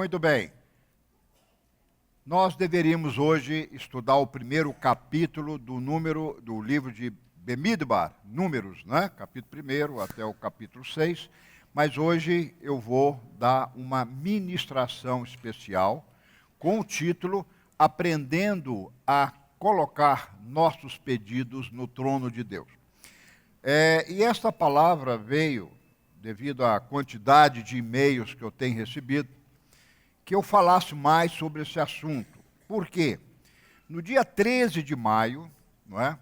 Muito bem. Nós deveríamos hoje estudar o primeiro capítulo do livro de Bemidbar, Números, né? Capítulo 1 até o capítulo 6. Mas hoje eu vou dar uma ministração especial com o título Aprendendo a colocar nossos pedidos no trono de Deus. E esta palavra veio devido à quantidade de e-mails que eu tenho recebido, que eu falasse mais sobre esse assunto. Por quê? No dia 13 de maio, não é,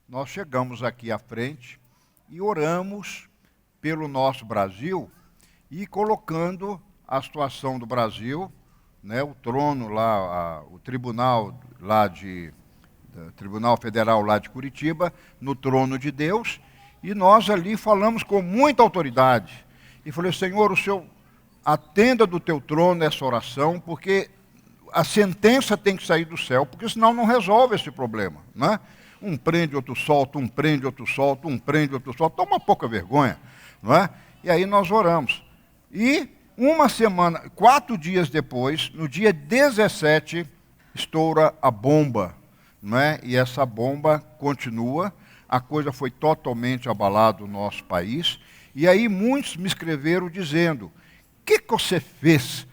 nós chegamos aqui à frente e oramos pelo nosso Brasil e colocando a situação do Brasil, né, o trono lá, o tribunal Tribunal Federal lá de Curitiba, no trono de Deus, e nós ali falamos com muita autoridade. E falei, Senhor, o Senhor atenda do teu trono essa oração, porque a sentença tem que sair do céu, porque senão não resolve esse problema, né? Um prende, outro solta, um prende, outro solta, um prende, outro solta. Toma pouca vergonha, não é? E aí nós oramos. E uma semana, 4 dias depois, no dia 17, estoura a bomba, não é? E essa bomba continua. A coisa foi totalmente abalada no nosso país. E aí muitos me escreveram dizendo, o que você fez?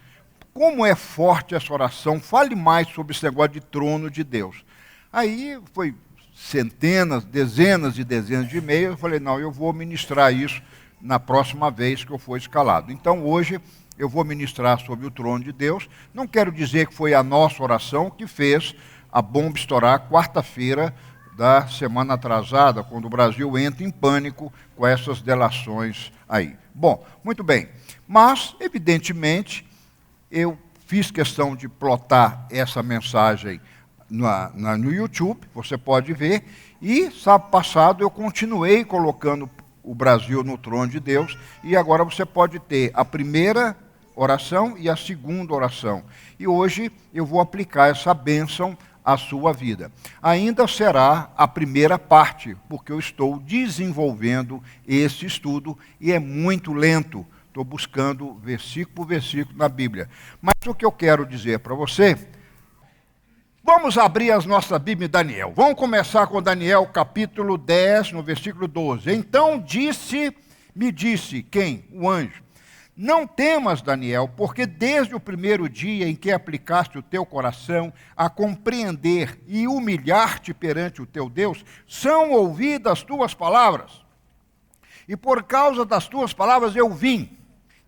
Como é forte essa oração? Fale mais sobre esse negócio de trono de Deus. Aí foi centenas, dezenas e dezenas de e-mails. Eu falei, não, eu vou ministrar isso na próxima vez que eu for escalado. Então hoje eu vou ministrar sobre o trono de Deus. Não quero dizer que foi a nossa oração que fez a bomba estourar quarta-feira da semana atrasada, quando o Brasil entra em pânico com essas delações aí. Bom, muito bem. Mas, evidentemente, eu fiz questão de plotar essa mensagem no YouTube, você pode ver, e sábado passado eu continuei colocando o Brasil no trono de Deus, e agora você pode ter a primeira oração e a segunda oração. E hoje eu vou aplicar essa bênção à sua vida. Ainda será a primeira parte, porque eu estou desenvolvendo esse estudo e é muito lento. Estou buscando versículo por versículo na Bíblia. Mas o que eu quero dizer para você, vamos abrir as nossas Bíblias em Daniel. Vamos começar com Daniel, capítulo 10, no versículo 12. Então me disse, quem? O anjo. Não temas, Daniel, porque desde o primeiro dia em que aplicaste o teu coração a compreender e humilhar-te perante o teu Deus, são ouvidas as tuas palavras. E por causa das tuas palavras eu vim.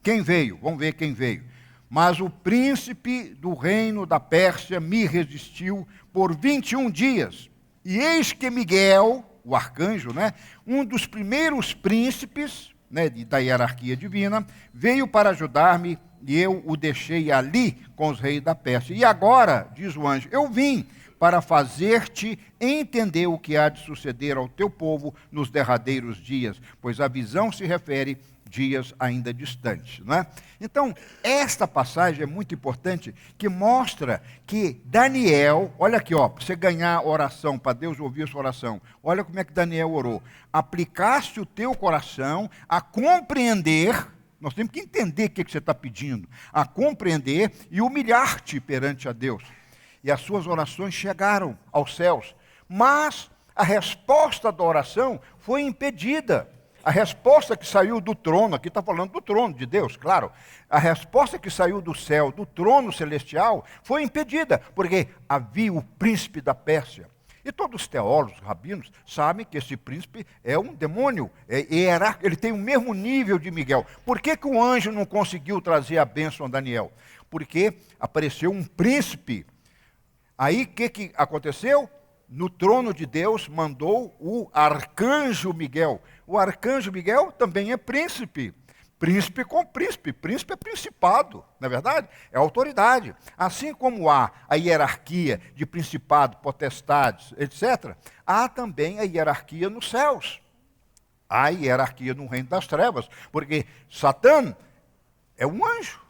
Quem veio? Vamos ver quem veio. Mas o príncipe do reino da Pérsia me resistiu por 21 dias. E eis que Miguel, o arcanjo, né, um dos primeiros príncipes, né, da hierarquia divina, veio para ajudar-me e eu o deixei ali com os reis da Pérsia. E agora, diz o anjo, eu vim para fazer-te entender o que há de suceder ao teu povo nos derradeiros dias, pois a visão se refere dias ainda distantes, não é? Então, esta passagem é muito importante, que mostra que Daniel, olha aqui, ó, para você ganhar oração, para Deus ouvir a sua oração, olha como é que Daniel orou. Aplicaste o teu coração a compreender, nós temos que entender o que você está pedindo, a compreender e humilhar-te perante a Deus. E as suas orações chegaram aos céus, mas a resposta da oração foi impedida. A resposta que saiu do trono, aqui está falando do trono de Deus, claro. A resposta que saiu do céu, do trono celestial, foi impedida, porque havia o príncipe da Pérsia. E todos os teólogos, rabinos, sabem que esse príncipe é um demônio, ele tem o mesmo nível de Miguel. Por que o anjo não conseguiu trazer a bênção a Daniel? Porque apareceu um príncipe. Aí o que aconteceu? No trono de Deus mandou o arcanjo Miguel. O arcanjo Miguel também é príncipe. Príncipe com príncipe. Príncipe é principado, não é verdade? É autoridade. Assim como há a hierarquia de principado, potestades, etc., há também a hierarquia nos céus. Há a hierarquia no reino das trevas. Porque Satã é um anjo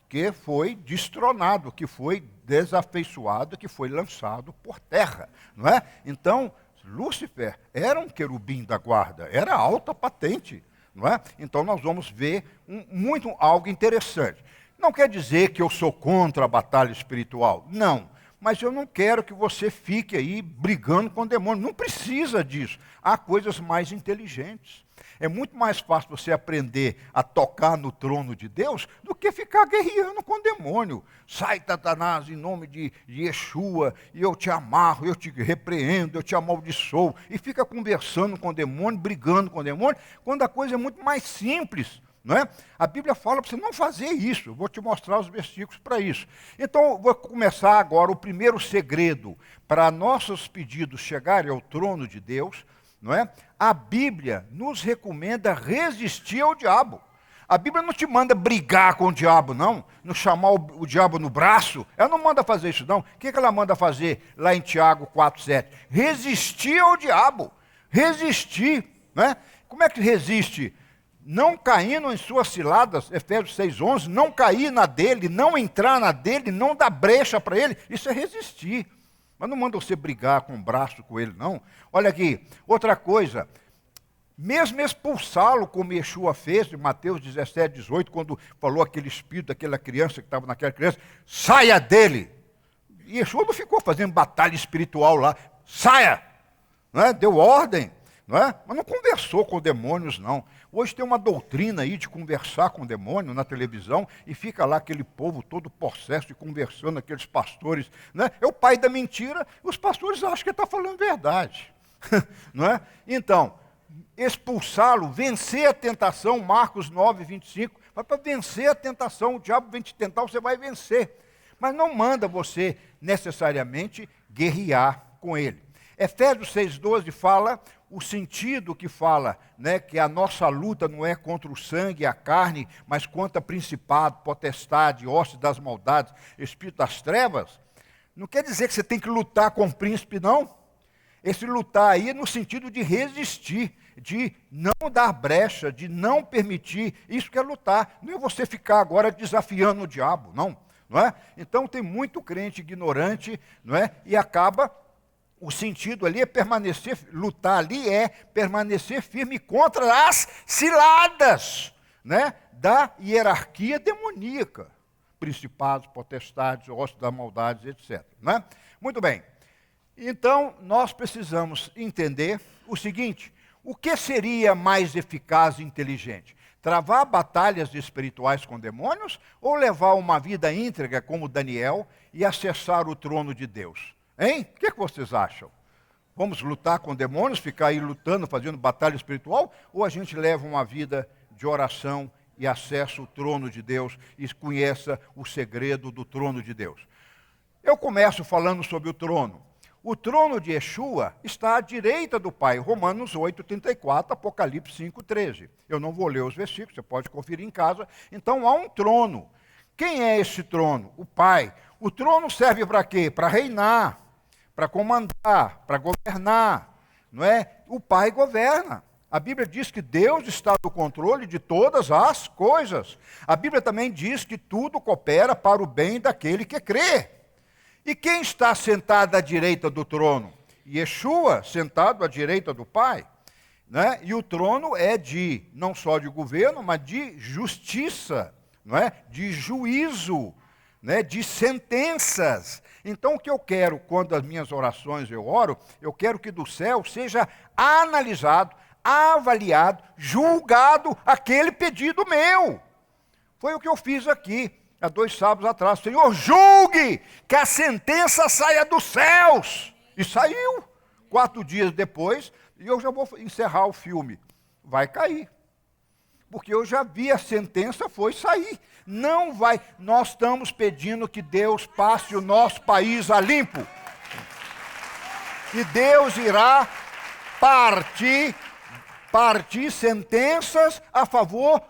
que foi destronado, que foi desafeiçoado, que foi lançado por terra, não é? Então, Lúcifer era um querubim da guarda, era alta patente, não é? Então nós vamos ver algo interessante. Não quer dizer que eu sou contra a batalha espiritual. Não. Mas eu não quero que você fique aí brigando com o demônio. Não precisa disso. Há coisas mais inteligentes. É muito mais fácil você aprender a tocar no trono de Deus do que ficar guerreando com o demônio. Sai, Satanás, em nome de Yeshua, e eu te amarro, eu te repreendo, eu te amaldiçoo. E fica conversando com o demônio, brigando com o demônio, quando a coisa é muito mais simples. Não é? A Bíblia fala para você não fazer isso. Eu vou te mostrar os versículos para isso. Então, vou começar agora o primeiro segredo para nossos pedidos chegarem ao trono de Deus. Não é? A Bíblia nos recomenda resistir ao diabo. A Bíblia não te manda brigar com o diabo, não. Não chamar o diabo no braço. Ela não manda fazer isso, não. O que ela manda fazer lá em Tiago 4,7? Resistir ao diabo. Resistir. Não é? Como é que resiste? Não caindo em suas ciladas, Efésios 6,11, não cair na dele, não entrar na dele, não dar brecha para ele, isso é resistir. Mas não manda você brigar com o braço com ele, não. Olha aqui, outra coisa, mesmo expulsá-lo, como Yeshua fez, em Mateus 17,18, quando falou aquele espírito daquela criança que estava naquela criança, saia dele. E Yeshua não ficou fazendo batalha espiritual lá, saia, não é? Deu ordem. Não é? Mas não conversou com demônios, não. Hoje tem uma doutrina aí de conversar com demônio na televisão e fica lá aquele povo todo possesso e conversando, aqueles pastores. Né? É o pai da mentira, os pastores acham que ele está falando verdade. Não é? Então, expulsá-lo, vencer a tentação, Marcos 9,25. Mas para vencer a tentação, o diabo vem te tentar, você vai vencer. Mas não manda você necessariamente guerrear com ele. Efésios 6,12 fala o sentido que fala, né, que a nossa luta não é contra o sangue e a carne, mas contra principado, potestade, hostes das maldades, espírito das trevas. Não quer dizer que você tem que lutar com o príncipe, não. Esse lutar aí é no sentido de resistir, de não dar brecha, de não permitir. Isso que é lutar. Não é você ficar agora desafiando o diabo, não. Não é? Então tem muito crente ignorante, não é? E acaba... O sentido ali é permanecer, lutar ali é permanecer firme contra as ciladas, né, da hierarquia demoníaca. Principados, potestades, hostes das maldades, etc. Né? Muito bem. Então, nós precisamos entender o seguinte, o que seria mais eficaz e inteligente? Travar batalhas espirituais com demônios ou levar uma vida íntegra como Daniel e acessar o trono de Deus? Hein? O que vocês acham? Vamos lutar com demônios, ficar aí lutando, fazendo batalha espiritual? Ou a gente leva uma vida de oração e acessa o trono de Deus e conheça o segredo do trono de Deus? Eu começo falando sobre o trono. O trono de Yeshua está à direita do Pai, Romanos 8,34, Apocalipse 5,13. Eu não vou ler os versículos, você pode conferir em casa. Então há um trono. Quem é esse trono? O Pai. O trono serve para quê? Para reinar, para comandar, para governar, não é? O Pai governa. A Bíblia diz que Deus está no controle de todas as coisas. A Bíblia também diz que tudo coopera para o bem daquele que crê. E quem está sentado à direita do trono? Yeshua, sentado à direita do Pai. Né? E o trono é de, não só de governo, mas de justiça, não é? De juízo, né? De sentenças. Então, o que eu quero, quando as minhas orações eu oro, eu quero que do céu seja analisado, avaliado, julgado aquele pedido meu. Foi o que eu fiz aqui, há 2 sábados atrás. Senhor, julgue que a sentença saia dos céus. E saiu. 4 dias depois, e eu já vou encerrar o filme. Vai cair. Porque eu já vi a sentença, foi sair. Não vai. Nós estamos pedindo que Deus passe o nosso país a limpo. E Deus irá partir sentenças a favor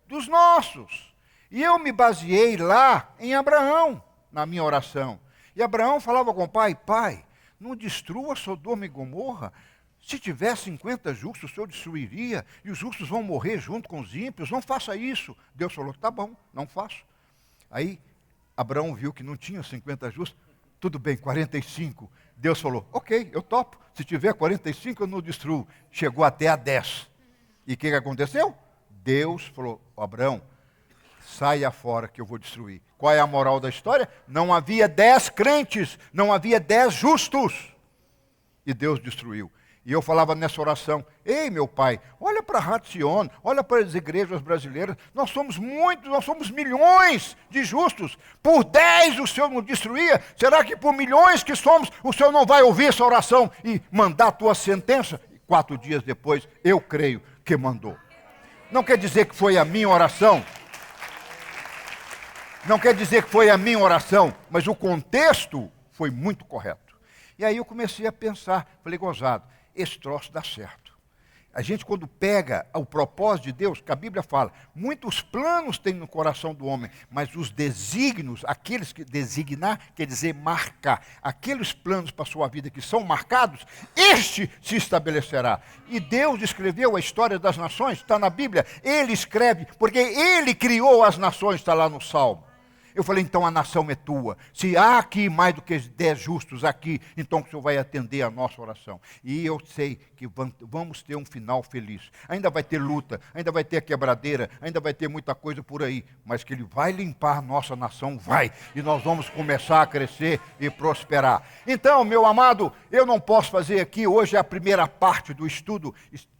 dos nossos. E eu me baseei lá em Abraão, na minha oração. E Abraão falava com o pai, pai, não destrua Sodoma e Gomorra. Se tiver 50 justos, o Senhor destruiria, e os justos vão morrer junto com os ímpios, não faça isso. Deus falou, tá bom, não faço. Aí, Abraão viu que não tinha 50 justos, tudo bem, 45. Deus falou, ok, eu topo, se tiver 45 eu não destruo. Chegou até a 10. E o que aconteceu? Deus falou, Abraão, saia fora que eu vou destruir. Qual é a moral da história? Não havia 10 crentes, não havia 10 justos. E Deus destruiu. E eu falava nessa oração, ei meu pai, olha para a Ratzion, olha para as igrejas brasileiras, nós somos muitos, nós somos milhões de justos, por 10 o Senhor não destruía, será que por milhões que somos, o Senhor não vai ouvir essa oração e mandar a tua sentença? E 4 dias depois, eu creio que mandou. Não quer dizer que foi a minha oração, não quer dizer que foi a minha oração, mas o contexto foi muito correto. E aí eu comecei a pensar, falei, gozado, esse troço dá certo. A gente quando pega o propósito de Deus, que a Bíblia fala, muitos planos tem no coração do homem, mas os desígnios, aqueles que designar, quer dizer marcar, aqueles planos para a sua vida que são marcados, este se estabelecerá. E Deus escreveu a história das nações, está na Bíblia, Ele escreve, porque Ele criou as nações, está lá no Salmo. Eu falei, então a nação é tua. Se há aqui mais do que 10 justos aqui, então o Senhor vai atender a nossa oração. E eu sei que vamos ter um final feliz. Ainda vai ter luta, ainda vai ter quebradeira, ainda vai ter muita coisa por aí. Mas que Ele vai limpar a nossa nação, vai. E nós vamos começar a crescer e prosperar. Então, meu amado, eu não posso fazer aqui, hoje é a primeira parte do estudo.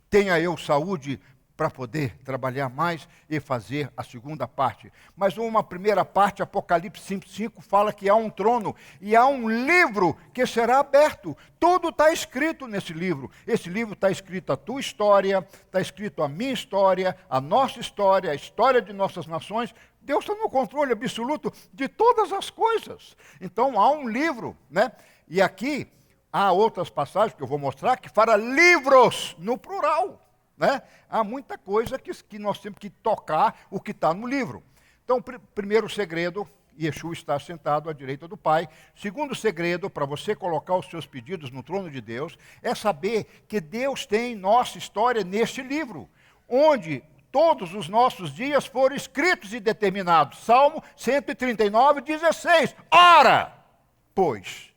Tenha eu saúde para poder trabalhar mais e fazer a segunda parte. Mas uma primeira parte, Apocalipse 5:5, fala que há um trono e há um livro que será aberto. Tudo está escrito nesse livro. Esse livro está escrito a tua história, está escrito a minha história, a nossa história, a história de nossas nações. Deus está no controle absoluto de todas as coisas. Então há um livro, né? E aqui há outras passagens que eu vou mostrar que fala livros no plural. Né? Há muita coisa que nós temos que tocar o que está no livro. Então, primeiro segredo, Yeshua está sentado à direita do Pai. Segundo segredo, para você colocar os seus pedidos no trono de Deus, é saber que Deus tem nossa história neste livro, onde todos os nossos dias foram escritos e determinados. Salmo 139:16. Ora, pois,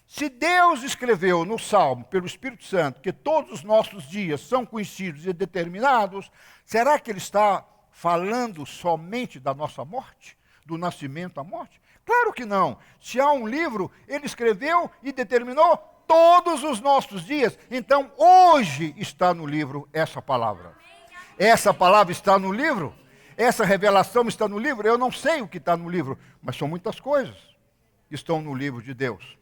se Deus escreveu no Salmo, pelo Espírito Santo, que todos os nossos dias são conhecidos e determinados, será que Ele está falando somente da nossa morte? Do nascimento à morte? Claro que não. Se há um livro, Ele escreveu e determinou todos os nossos dias. Então, hoje está no livro essa palavra. Essa palavra está no livro? Essa revelação está no livro? Eu não sei o que está no livro, mas são muitas coisas que estão no livro de Deus.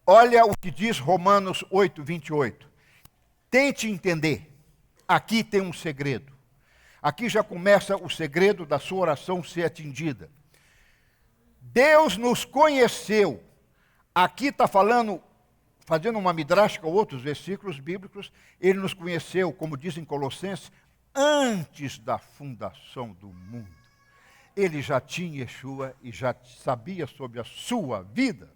Olha o que diz Romanos 8:28. Tente entender. Aqui tem um segredo. Aqui já começa o segredo da sua oração ser atendida. Deus nos conheceu. Aqui está falando, fazendo uma midrash com outros versículos bíblicos, Ele nos conheceu, como diz em Colossenses, antes da fundação do mundo. Ele já tinha Yeshua e já sabia sobre a sua vida.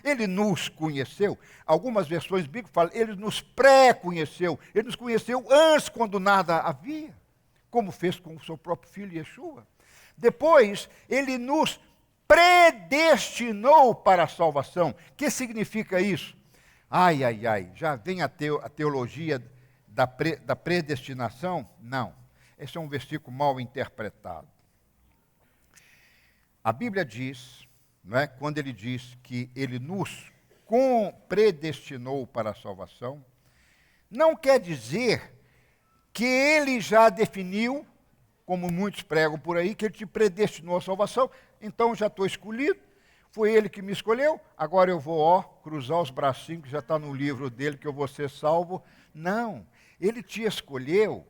Ele nos conheceu. Algumas versões bíblicas falam, Ele nos pré-conheceu. Ele nos conheceu antes, quando nada havia, como fez com o seu próprio filho Yeshua. Depois, Ele nos predestinou para a salvação. O que significa isso? Ai, ai, ai, já vem a teologia da predestinação? Não, esse é um versículo mal interpretado. A Bíblia diz, não é, quando ele diz que Ele nos predestinou para a salvação, não quer dizer que Ele já definiu, como muitos pregam por aí, que Ele te predestinou à salvação, então já estou escolhido, foi Ele que me escolheu, agora eu vou cruzar os bracinhos, que já está no livro dele, que eu vou ser salvo. Não, Ele te escolheu,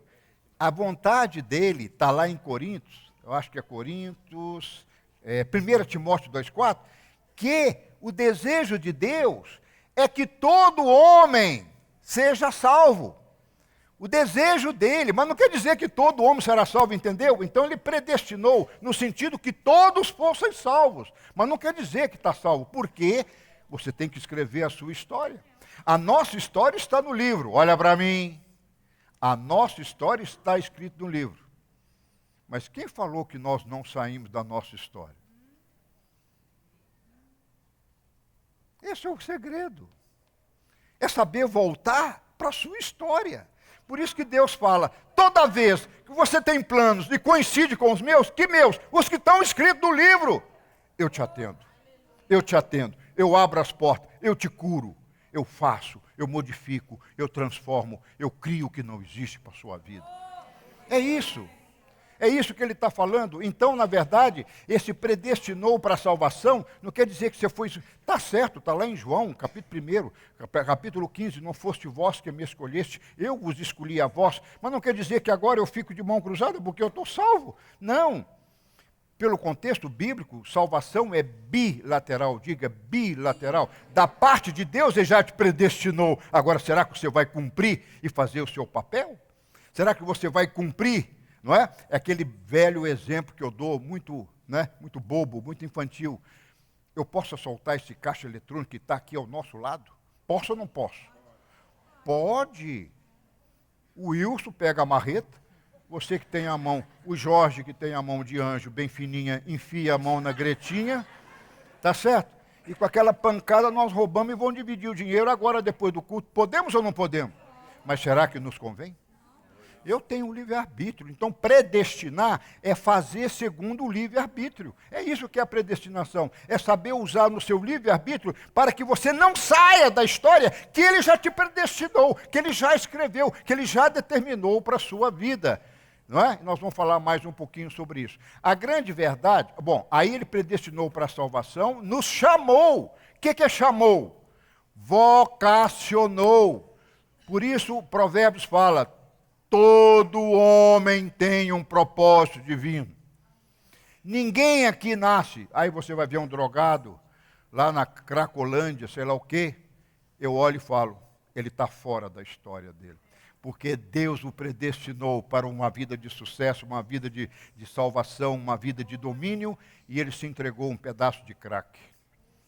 a vontade dele está lá em Coríntios, eu acho que é Coríntios, 1 Timóteo 2,4, que o desejo de Deus é que todo homem seja salvo. O desejo dele, mas não quer dizer que todo homem será salvo, entendeu? Então ele predestinou, no sentido que todos fossem salvos, mas não quer dizer que está salvo, porque você tem que escrever a sua história. A nossa história está no livro, olha para mim, a nossa história está escrita no livro. Mas quem falou que nós não saímos da nossa história? Esse é o segredo. É saber voltar para a sua história. Por isso que Deus fala, toda vez que você tem planos e coincide com os meus, que meus? Os que estão escritos no livro. Eu te atendo, eu abro as portas, eu te curo, eu faço, eu modifico, eu transformo, eu crio o que não existe para a sua vida. É isso que ele está falando. Então, na verdade, esse predestinou para a salvação, não quer dizer que você foi... Está certo, está lá em João, capítulo 15, não foste vós que me escolheste, eu vos escolhi a vós, mas não quer dizer que agora eu fico de mão cruzada porque eu estou salvo. Não. Pelo contexto bíblico, salvação é bilateral, diga bilateral. Da parte de Deus ele já te predestinou. Agora, será que você vai cumprir e fazer o seu papel? Será que você vai cumprir? Não é? É aquele velho exemplo que eu dou, muito bobo, muito infantil. Eu posso soltar esse caixa eletrônico que está aqui ao nosso lado? Posso ou não posso? Pode. O Wilson pega a marreta, você que tem a mão, o Jorge que tem a mão de anjo bem fininha, enfia a mão na gretinha, tá certo? E com aquela pancada nós roubamos e vamos dividir o dinheiro agora depois do culto. Podemos ou não podemos? Mas será que nos convém? Eu tenho um livre-arbítrio, então predestinar é fazer segundo o livre-arbítrio. É isso que é a predestinação, é saber usar no seu livre-arbítrio para que você não saia da história que ele já te predestinou, que ele já escreveu, que ele já determinou para a sua vida. Não é? Nós vamos falar mais um pouquinho sobre isso. A grande verdade, aí ele predestinou para a salvação, nos chamou. O que é chamou? Vocacionou. Por isso, Provérbios fala, todo homem tem um propósito divino. Ninguém aqui nasce. Aí você vai ver um drogado lá na Cracolândia, sei lá o quê. Eu olho e falo, ele está fora da história dele. Porque Deus o predestinou para uma vida de sucesso, uma vida de salvação, uma vida de domínio, e ele se entregou um pedaço de crack.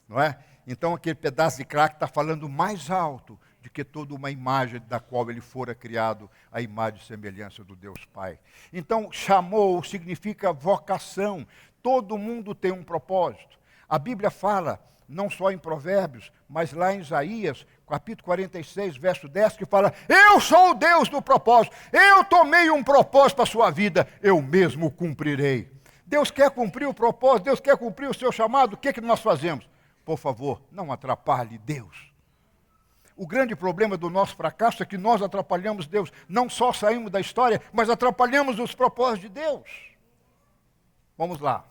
Não é? Então aquele pedaço de crack está falando mais alto do que toda uma imagem da qual ele fora criado, a imagem e semelhança do Deus Pai. Então, chamou significa vocação. Todo mundo tem um propósito. A Bíblia fala, não só em Provérbios, mas lá em Isaías, capítulo 46, verso 10, que fala, eu sou o Deus do propósito, eu tomei um propósito para a sua vida, eu mesmo cumprirei. Deus quer cumprir o propósito, Deus quer cumprir o seu chamado, o que nós fazemos? Por favor, não atrapalhe Deus. O grande problema do nosso fracasso é que nós atrapalhamos Deus. Não só saímos da história, mas atrapalhamos os propósitos de Deus. Vamos lá.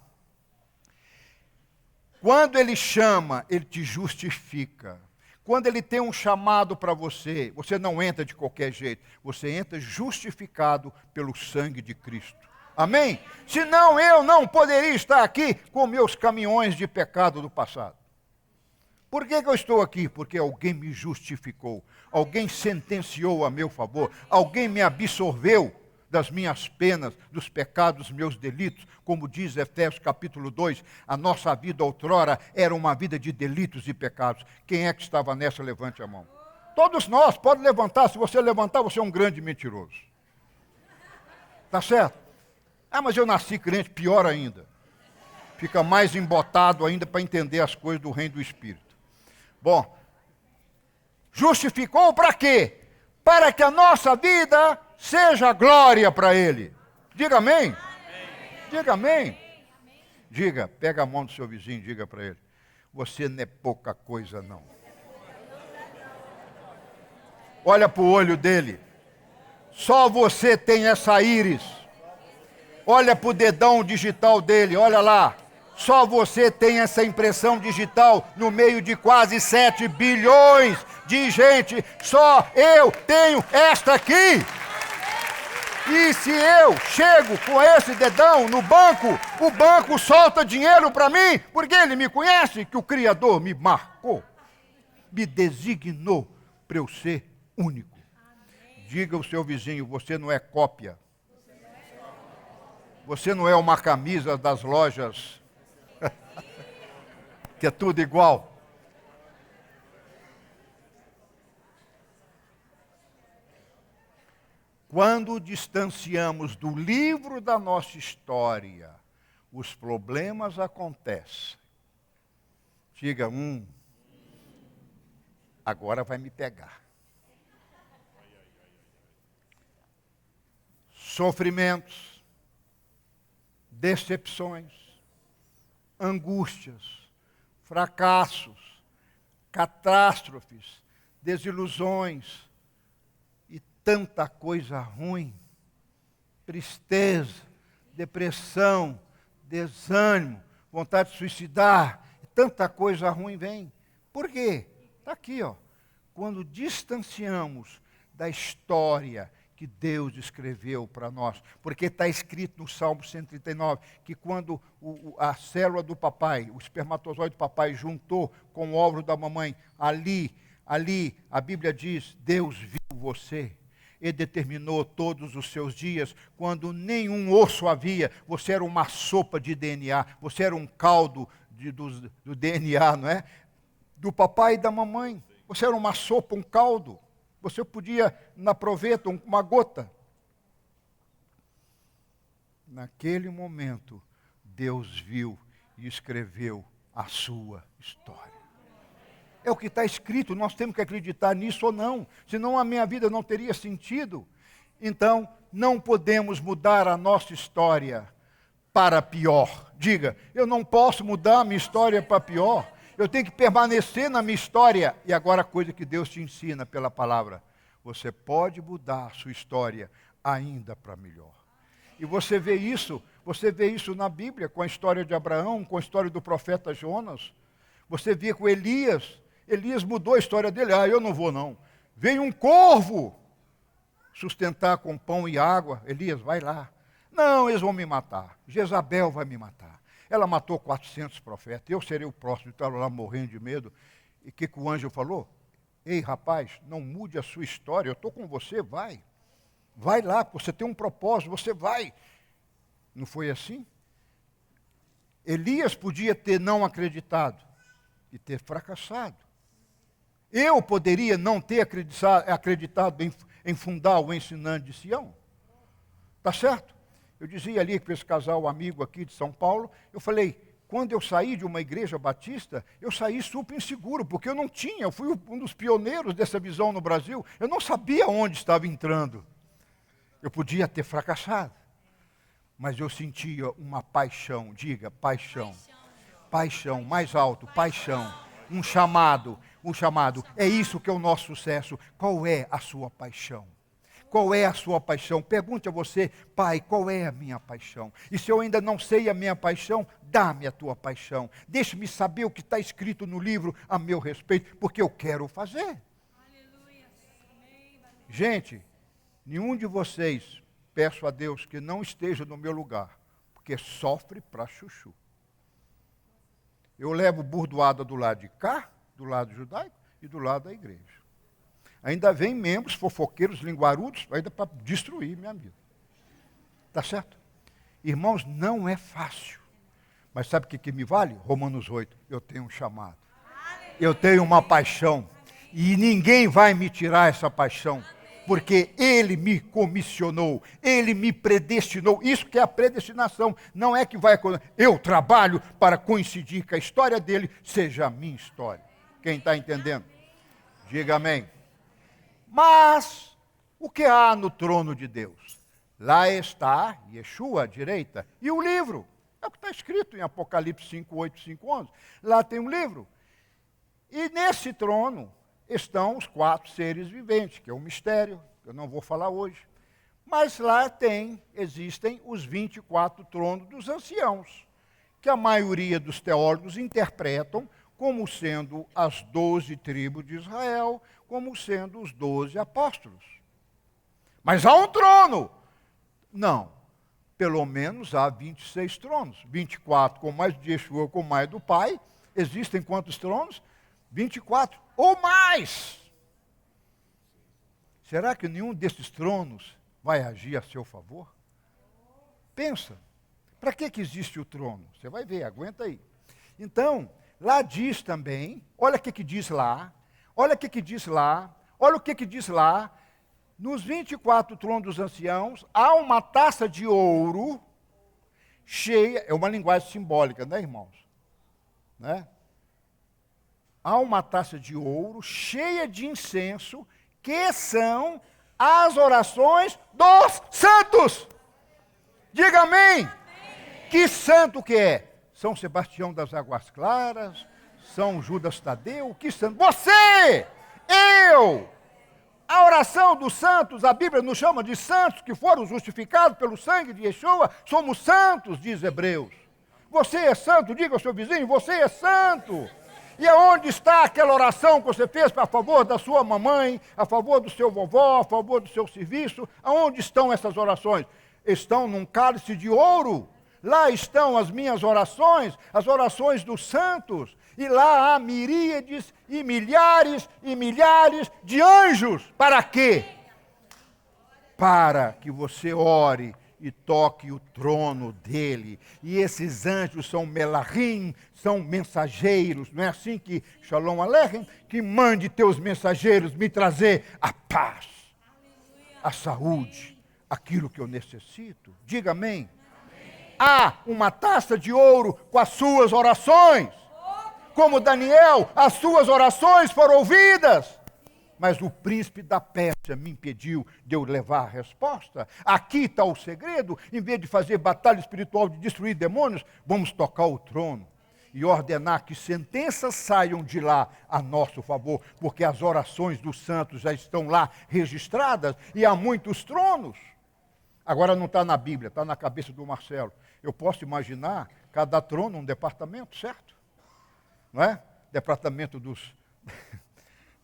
Quando Ele chama, Ele te justifica. Quando Ele tem um chamado para você, você não entra de qualquer jeito. Você entra justificado pelo sangue de Cristo. Amém? Senão eu não poderia estar aqui com meus caminhões de pecado do passado. Por que eu estou aqui? Porque alguém me justificou, alguém sentenciou a meu favor, alguém me absorveu das minhas penas, dos pecados, dos meus delitos. Como diz Efésios capítulo 2, a nossa vida outrora era uma vida de delitos e pecados. Quem é que estava nessa? Levante a mão. Todos nós, pode levantar. Se você levantar, você é um grande mentiroso. Tá certo? Ah, mas eu nasci crente, pior ainda. Fica mais embotado ainda para entender as coisas do reino do Espírito. Bom, justificou para quê? Para que a nossa vida seja glória para Ele. Diga amém. Amém. Diga amém. Diga, pega a mão do seu vizinho e diga para ele, você não é pouca coisa não. Olha para o olho dele. Só você tem essa íris. Olha para o dedão digital dele, olha lá. Só você tem essa impressão digital no meio de quase 7 bilhões de gente. Só eu tenho esta aqui. E se eu chego com esse dedão no banco, o banco solta dinheiro para mim, porque ele me conhece, que o Criador me marcou, me designou para eu ser único. Diga ao seu vizinho, você não é cópia. Você não é uma camisa das lojas que é tudo igual. Quando distanciamos do livro da nossa história, os problemas acontecem. Diga, agora vai me pegar. sofrimentos, decepções, angústias, fracassos, catástrofes, desilusões e tanta coisa ruim, tristeza, depressão, desânimo, vontade de suicidar, tanta coisa ruim vem. Por quê? Está aqui, ó. Quando distanciamos da história que Deus escreveu para nós, porque está escrito no Salmo 139, que quando a célula do papai, o espermatozoide do papai juntou com o óvulo da mamãe, ali, a Bíblia diz, Deus viu você e determinou todos os seus dias, quando nenhum osso havia, você era uma sopa de DNA, você era um caldo do DNA, não é? Do papai e da mamãe. Você era uma sopa, um caldo. Você podia, na proveta, uma gota. Naquele momento, Deus viu e escreveu a sua história. É o que está escrito, nós temos que acreditar nisso ou não, senão a minha vida não teria sentido. Então, não podemos mudar a nossa história para pior. Diga, eu não posso mudar a minha história para pior. Eu tenho que permanecer na minha história. E agora a coisa que Deus te ensina pela palavra. Você pode mudar a sua história ainda para melhor. E você vê isso na Bíblia, com a história de Abraão, com a história do profeta Jonas. Você vê com Elias mudou a história dele. Eu não vou não. Veio um corvo sustentar com pão e água. Elias, vai lá. Não, eles vão me matar. Jezabel vai me matar. Ela matou 400 profetas. Eu serei o próximo. Estava lá morrendo de medo. E o que o anjo falou? Ei, rapaz, não mude a sua história. Eu estou com você, vai. Vai lá, você tem um propósito, você vai. Não foi assim? Elias podia ter não acreditado e ter fracassado. Eu poderia não ter acreditado em fundar o ensinante de Sião. Está certo? Eu dizia ali para esse casal amigo aqui de São Paulo, eu falei, quando eu saí de uma igreja batista, eu saí super inseguro, porque eu não tinha, eu fui um dos pioneiros dessa visão no Brasil, eu não sabia onde estava entrando. Eu podia ter fracassado, mas eu sentia uma paixão, diga, paixão. Paixão, mais alto, paixão. Um chamado. É isso que é o nosso sucesso. Qual é a sua paixão? Qual é a sua paixão? Pergunte a você, pai, qual é a minha paixão? E se eu ainda não sei a minha paixão, dá-me a tua paixão. Deixe-me saber o que está escrito no livro a meu respeito, porque eu quero fazer. Aleluia. Gente, nenhum de vocês, peço a Deus que não esteja no meu lugar, porque sofre para chuchu. Eu levo burdoada do lado de cá, do lado judaico e do lado da igreja. Ainda vem membros fofoqueiros, linguarudos, ainda para destruir minha vida. Está certo? Irmãos, não é fácil. Mas sabe o que me vale? Romanos 8. Eu tenho um chamado. Eu tenho uma paixão. E ninguém vai me tirar essa paixão. Porque Ele me comissionou. Ele me predestinou. Isso que é a predestinação. Não é que vai... Eu trabalho para coincidir que a história dele seja a minha história. Quem está entendendo? Diga amém. Mas, o que há no trono de Deus? Lá está Yeshua à direita. E o livro? É o que está escrito em Apocalipse 5, 8, 5, 11. Lá tem um livro. E nesse trono estão os 4 seres viventes, que é um mistério, que eu não vou falar hoje. Mas lá existem os 24 tronos dos anciãos, que a maioria dos teólogos interpretam como sendo as 12 tribos de Israel, como sendo os 12 apóstolos. Mas há um trono. Não. Pelo menos há 26 tronos. 24 com mais de Yeshua, com mais do Pai. Existem quantos tronos? 24 ou mais. Será que nenhum desses tronos vai agir a seu favor? Pensa. Para que existe o trono? Você vai ver, aguenta aí. Então, lá diz também, olha o que diz lá, olha o que diz lá, olha o que diz lá. Nos 24 tronos dos anciãos, há uma taça de ouro cheia, é uma linguagem simbólica, né, irmãos? Né? Há uma taça de ouro cheia de incenso, que são as orações dos santos. Diga amém. Que santo que é? São Sebastião das Águas Claras, São Judas Tadeu, que santo? Você, eu. A oração dos santos, a Bíblia nos chama de santos que foram justificados pelo sangue de Yeshua. Somos santos, diz Hebreus. Você é santo, diga ao seu vizinho, você é santo. E aonde está aquela oração que você fez a favor da sua mamãe, a favor do seu vovó, a favor do seu serviço? Aonde estão essas orações? Estão num cálice de ouro. Lá estão as minhas orações, as orações dos santos. E lá há miríades e milhares de anjos. Para quê? Para que você ore e toque o trono dele. E esses anjos são melahim, são mensageiros. Não é assim que Shalom Aleichem, que mande teus mensageiros me trazer a paz, a saúde, aquilo que eu necessito. Diga amém. Há uma taça de ouro com as suas orações. Como Daniel, as suas orações foram ouvidas. Mas o príncipe da Pérsia me impediu de eu levar a resposta. Aqui está o segredo. Em vez de fazer batalha espiritual de destruir demônios, vamos tocar o trono e ordenar que sentenças saiam de lá a nosso favor, porque as orações dos santos já estão lá registradas e há muitos tronos. Agora não está na Bíblia, está na cabeça do Marcelo. Eu posso imaginar cada trono um departamento, certo? Não é? Departamento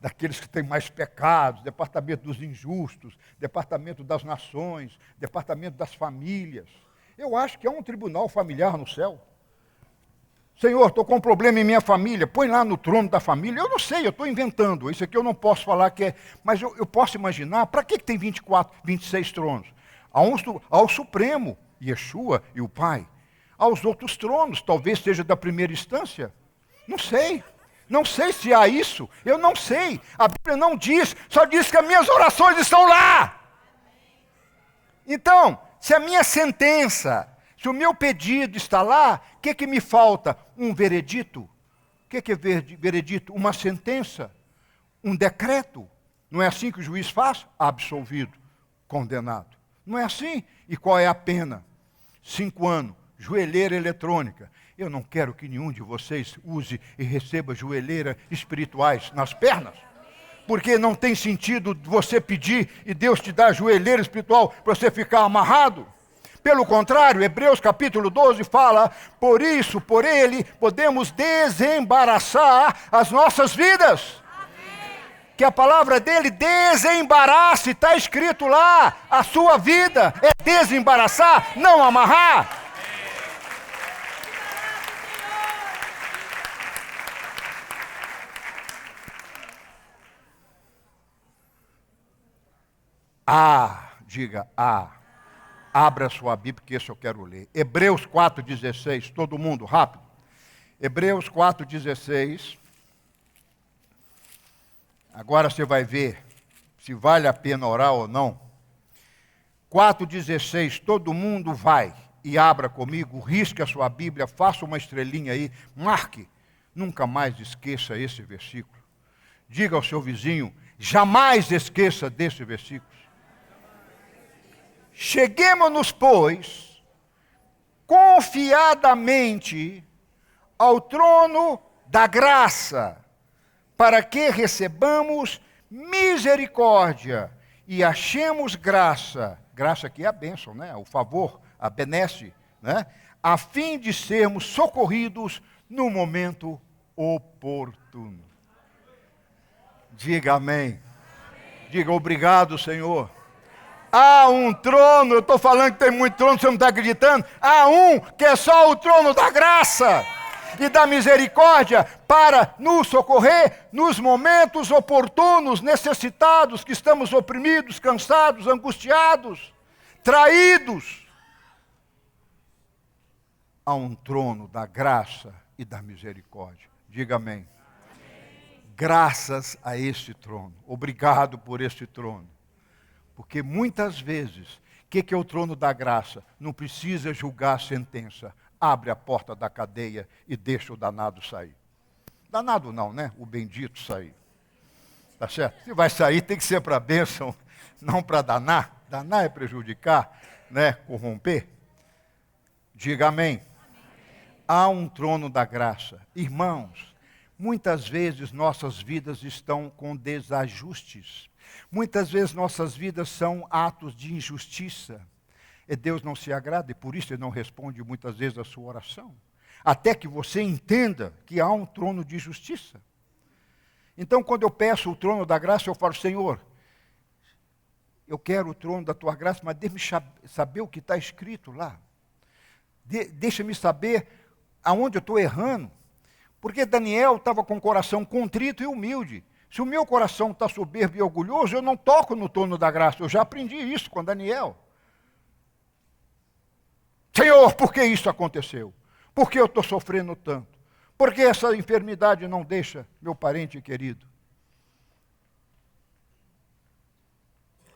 daqueles que têm mais pecados, departamento dos injustos, departamento das nações, departamento das famílias. Eu acho que é um tribunal familiar no céu. Senhor, estou com um problema em minha família, põe lá no trono da família. Eu não sei, eu estou inventando. Isso aqui eu não posso falar que é. Mas eu posso imaginar, para que tem 24, 26 tronos? Ao Supremo, Yeshua e o Pai. Aos outros tronos, talvez seja da primeira instância. Não sei. Não sei se há isso. Eu não sei. A Bíblia não diz, só diz que as minhas orações estão lá. Então, se a minha sentença, se o meu pedido está lá, o que me falta? Um veredito. O que é veredito? Uma sentença. Um decreto. Não é assim que o juiz faz? Absolvido. Condenado. Não é assim? E qual é a pena? 5 anos, joelheira eletrônica. Eu não quero que nenhum de vocês use e receba joelheira espirituais nas pernas. Porque não tem sentido você pedir e Deus te dar joelheira espiritual para você ficar amarrado. Pelo contrário, Hebreus capítulo 12 fala, por isso, por ele, podemos desembaraçar as nossas vidas. Que a palavra dele desembarace, está escrito lá, a sua vida é desembaraçar, não amarrar. Diga abra sua Bíblia, porque esse eu quero ler. Hebreus 4,16, todo mundo, rápido. Hebreus 4,16. Agora você vai ver se vale a pena orar ou não. 4,16, todo mundo vai e abra comigo, risque a sua Bíblia, faça uma estrelinha aí, marque. Nunca mais esqueça esse versículo. Diga ao seu vizinho, jamais esqueça desse versículo. Cheguemo-nos, pois, confiadamente ao trono da graça, para que recebamos misericórdia e achemos graça. Graça que é a bênção, né? O favor, a benesse, né? A fim de sermos socorridos no momento oportuno. Diga amém. Diga obrigado, Senhor. Há um trono, eu estou falando que tem muito trono, você não está acreditando? Há um que é só o trono da graça e da misericórdia para nos socorrer nos momentos oportunos, necessitados, que estamos oprimidos, cansados, angustiados, traídos. Há um trono da graça e da misericórdia. Diga amém. Graças a este trono. Obrigado por este trono. Porque muitas vezes, o que é o trono da graça? Não precisa julgar a sentença. Abre a porta da cadeia e deixa o danado sair. Danado não, né? O bendito sair. Tá certo? Se vai sair, tem que ser para a bênção não para danar. Danar é prejudicar, né? Corromper. Diga amém. Há um trono da graça. Irmãos, muitas vezes nossas vidas estão com desajustes. Muitas vezes nossas vidas são atos de injustiça. E Deus não se agrada e por isso Ele não responde muitas vezes a sua oração. Até que você entenda que há um trono de justiça. Então, quando eu peço o trono da graça, eu falo, Senhor, eu quero o trono da tua graça, mas deixe-me saber o que está escrito lá. Deixa-me saber aonde eu estou errando. Porque Daniel estava com o coração contrito e humilde. Se o meu coração está soberbo e orgulhoso, eu não toco no trono da graça. Eu já aprendi isso com Daniel. Senhor, por que isso aconteceu? Por que eu estou sofrendo tanto? Por que essa enfermidade não deixa meu parente querido?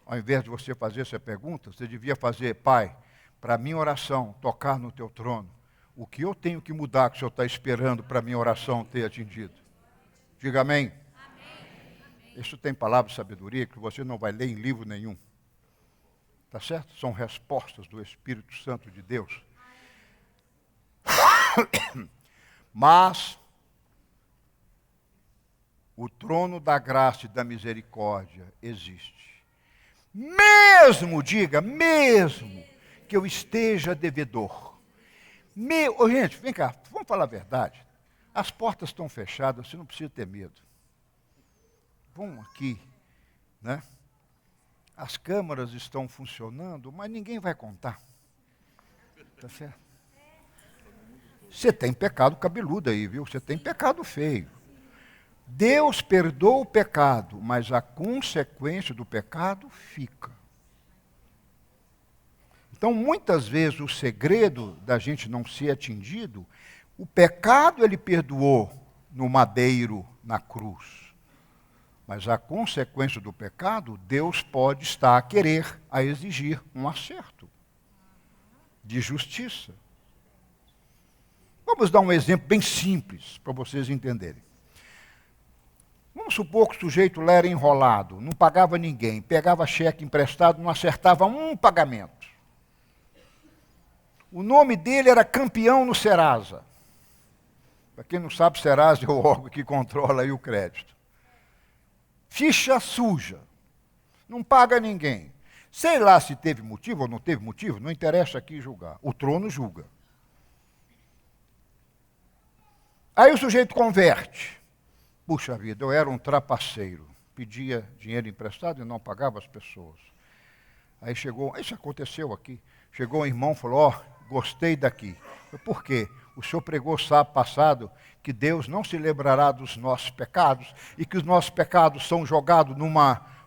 Ao invés de você fazer essa pergunta, você devia fazer, Pai, para a minha oração tocar no teu trono, o que eu tenho que mudar que o Senhor está esperando para a minha oração ter atingido? Diga amém. Amém. Isso tem palavra de sabedoria que você não vai ler em livro nenhum. Tá certo? São respostas do Espírito Santo de Deus. Mas o trono da graça e da misericórdia existe. Mesmo, diga, mesmo que eu esteja devedor. Gente, vem cá, vamos falar a verdade. As portas estão fechadas, você não precisa ter medo. Vamos aqui, né? As câmaras estão funcionando, mas ninguém vai contar. Tá certo? Você tem pecado cabeludo aí, viu? Você tem pecado feio. Deus perdoa o pecado, mas a consequência do pecado fica. Então, muitas vezes, o segredo da gente não ser atingido, o pecado Ele perdoou no madeiro, na cruz. Mas a consequência do pecado, Deus pode estar a querer, a exigir um acerto de justiça. Vamos dar um exemplo bem simples para vocês entenderem. Vamos supor que o sujeito lá era enrolado, não pagava ninguém, pegava cheque emprestado, não acertava um pagamento. O nome dele era campeão no Serasa. Para quem não sabe, Serasa é o órgão que controla aí o crédito. Ficha suja, não paga ninguém. Sei lá se teve motivo ou não teve motivo, não interessa aqui julgar. O trono julga. Aí o sujeito converte. Puxa vida, eu era um trapaceiro. Pedia dinheiro emprestado e não pagava as pessoas. Aí chegou, isso aconteceu aqui. Chegou um irmão e falou, gostei daqui. Por quê? O senhor pregou sábado passado que Deus não se lembrará dos nossos pecados e que os nossos pecados são jogados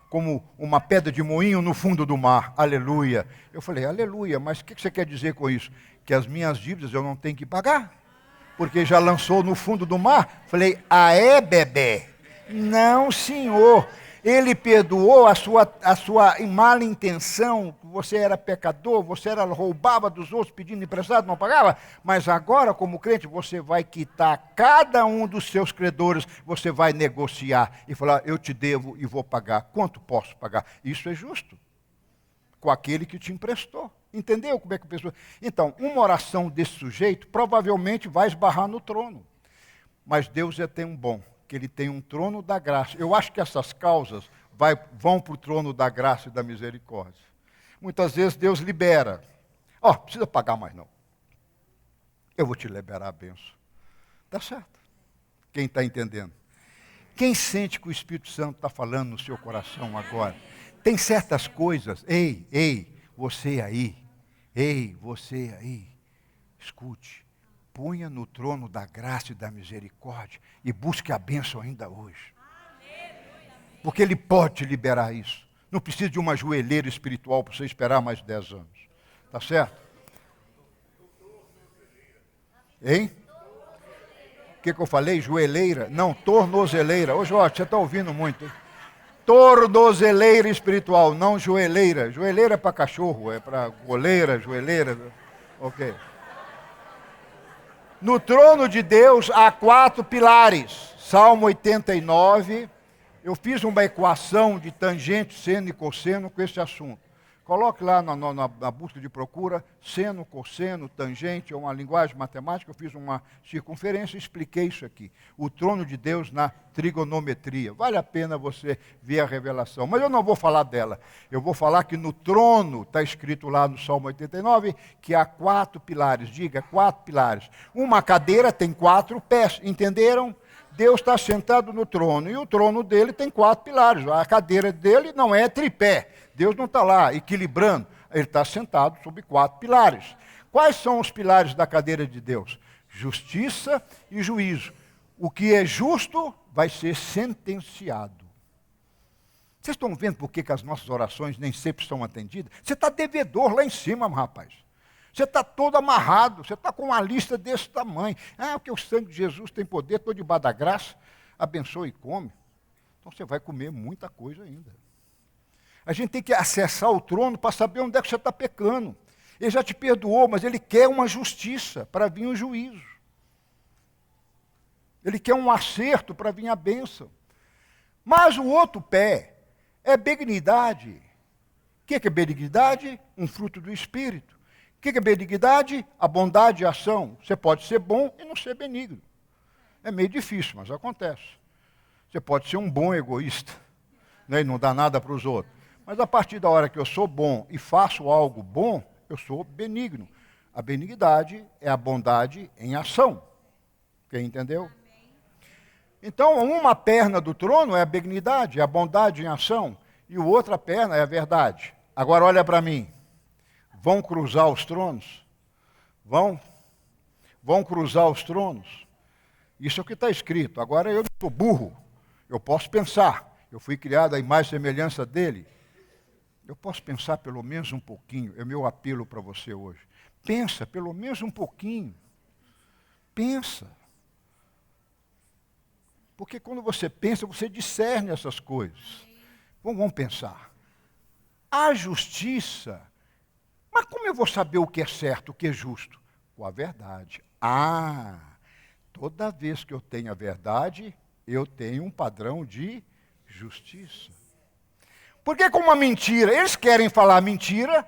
como uma pedra de moinho no fundo do mar. Aleluia. Eu falei, aleluia, mas o que você quer dizer com isso? Que as minhas dívidas eu não tenho que pagar? Porque já lançou no fundo do mar? Falei, bebê? Não, senhor. Ele perdoou a sua mala intenção, você era pecador, roubava dos outros pedindo emprestado, não pagava, mas agora, como crente, você vai quitar cada um dos seus credores, você vai negociar e falar, eu te devo e vou pagar. Quanto posso pagar? Isso é justo com aquele que te emprestou. Entendeu como é que a pessoa... Então, uma oração desse sujeito provavelmente vai esbarrar no trono. Mas Deus é tão bom que Ele tem um trono da graça. Eu acho que essas causas vão para o trono da graça e da misericórdia. Muitas vezes Deus libera. Não precisa pagar mais não. Eu vou te liberar a benção. Tá certo? Quem está entendendo? Quem sente que o Espírito Santo está falando no seu coração agora? Tem certas coisas. Ei, você aí. Ei, você aí. Escute. Ponha no trono da graça e da misericórdia e busque a bênção ainda hoje. Porque Ele pode te liberar isso. Não precisa de uma joelheira espiritual para você esperar mais 10 anos. Tá certo? Hein? O que eu falei? Joelheira? Não, tornozeleira. Ô Jorge, você está ouvindo muito. Hein? Tornozeleira espiritual, não joelheira. Joelheira é para cachorro, é para goleira, joelheira. Ok. No trono de Deus há 4 pilares. Salmo 89, Eu fiz uma equação de tangente, seno e cosseno com esse assunto. Coloque lá na busca de procura, seno, cosseno, tangente, é uma linguagem matemática. Eu fiz uma circunferência e expliquei isso aqui. O trono de Deus na trigonometria. Vale a pena você ver a revelação. Mas eu não vou falar dela. Eu vou falar que no trono, está escrito lá no Salmo 89, que há 4 pilares. Diga, 4 pilares. Uma cadeira tem 4 pés. Entenderam? Deus está sentado no trono, e o trono dele tem 4 pilares. A cadeira dele não é tripé. Deus não está lá equilibrando. Ele está sentado sobre 4 pilares. Quais são os pilares da cadeira de Deus? Justiça e juízo. O que é justo vai ser sentenciado. Vocês estão vendo por que as nossas orações nem sempre são atendidas? Você está devedor lá em cima, rapaz. Você está todo amarrado, você está com uma lista desse tamanho. Porque o sangue de Jesus tem poder, estou debaixo da graça, abençoa e come. Então você vai comer muita coisa ainda. A gente tem que acessar o trono para saber onde é que você está pecando. Ele já te perdoou, mas ele quer uma justiça para vir o juízo. Ele quer um acerto para vir a bênção. Mas o outro pé é benignidade. O que é benignidade? Um fruto do Espírito. O que é benignidade? A bondade e a ação. Você pode ser bom e não ser benigno. É meio difícil, mas acontece. Você pode ser um bom egoísta, né, e não dar nada para os outros. Mas a partir da hora que eu sou bom e faço algo bom, eu sou benigno. A benignidade é a bondade em ação. Quem entendeu? Então, uma perna do trono é a benignidade, é a bondade em ação, e a outra perna é a verdade. Agora olha para mim. Vão cruzar os tronos? Vão cruzar os tronos? Isso é o que está escrito. Agora eu não sou burro. Eu posso pensar. Eu fui criado à imagem e semelhança dele. Eu posso pensar pelo menos um pouquinho. É meu apelo para você hoje. Pensa pelo menos um pouquinho. Pensa. Porque quando você pensa, você discerne essas coisas. Vamos pensar. A justiça... Mas como eu vou saber o que é certo, o que é justo? Com a verdade. Toda vez que eu tenho a verdade, eu tenho um padrão de justiça. Porque com uma mentira, eles querem falar mentira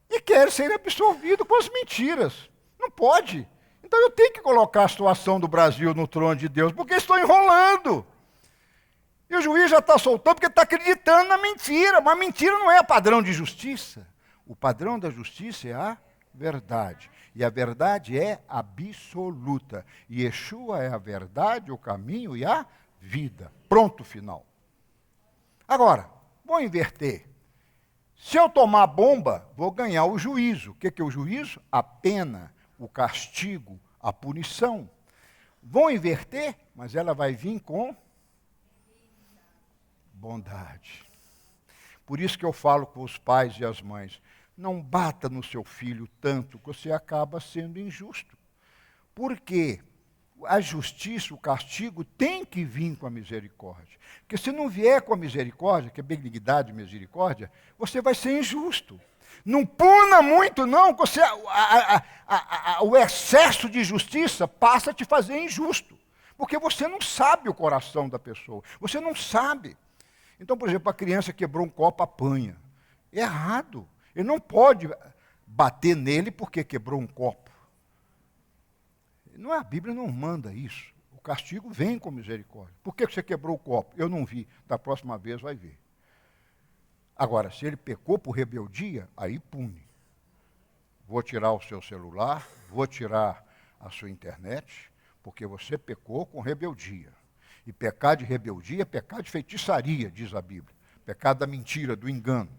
e querem ser absorvidos com as mentiras. Não pode. Então eu tenho que colocar a situação do Brasil no trono de Deus, porque estou enrolando. E o juiz já está soltando porque está acreditando na mentira. Mas mentira não é padrão de justiça. O padrão da justiça é a verdade. E a verdade é absoluta. E Yeshua é a verdade, o caminho e a vida. Pronto, final. Agora, vou inverter. Se eu tomar bomba, vou ganhar o juízo. O que é o juízo? A pena, o castigo, a punição. Vou inverter, mas ela vai vir com bondade. Por isso que eu falo com os pais e as mães. Não bata no seu filho tanto que você acaba sendo injusto. Porque a justiça, o castigo, tem que vir com a misericórdia. Porque se não vier com a misericórdia, que é benignidade e misericórdia, você vai ser injusto. Não puna muito, não, que você, o excesso de justiça passa a te fazer injusto. Porque você não sabe o coração da pessoa. Você não sabe. Então, por exemplo, a criança quebrou um copo, apanha. É errado. Ele não pode bater nele porque quebrou um copo. A Bíblia não manda isso. O castigo vem com misericórdia. Por que você quebrou o copo? Eu não vi. Da próxima vez vai ver. Agora, se ele pecou por rebeldia, aí pune. Vou tirar o seu celular, vou tirar a sua internet, porque você pecou com rebeldia. E pecado de rebeldia é pecado de feitiçaria, diz a Bíblia. Pecado da mentira, do engano.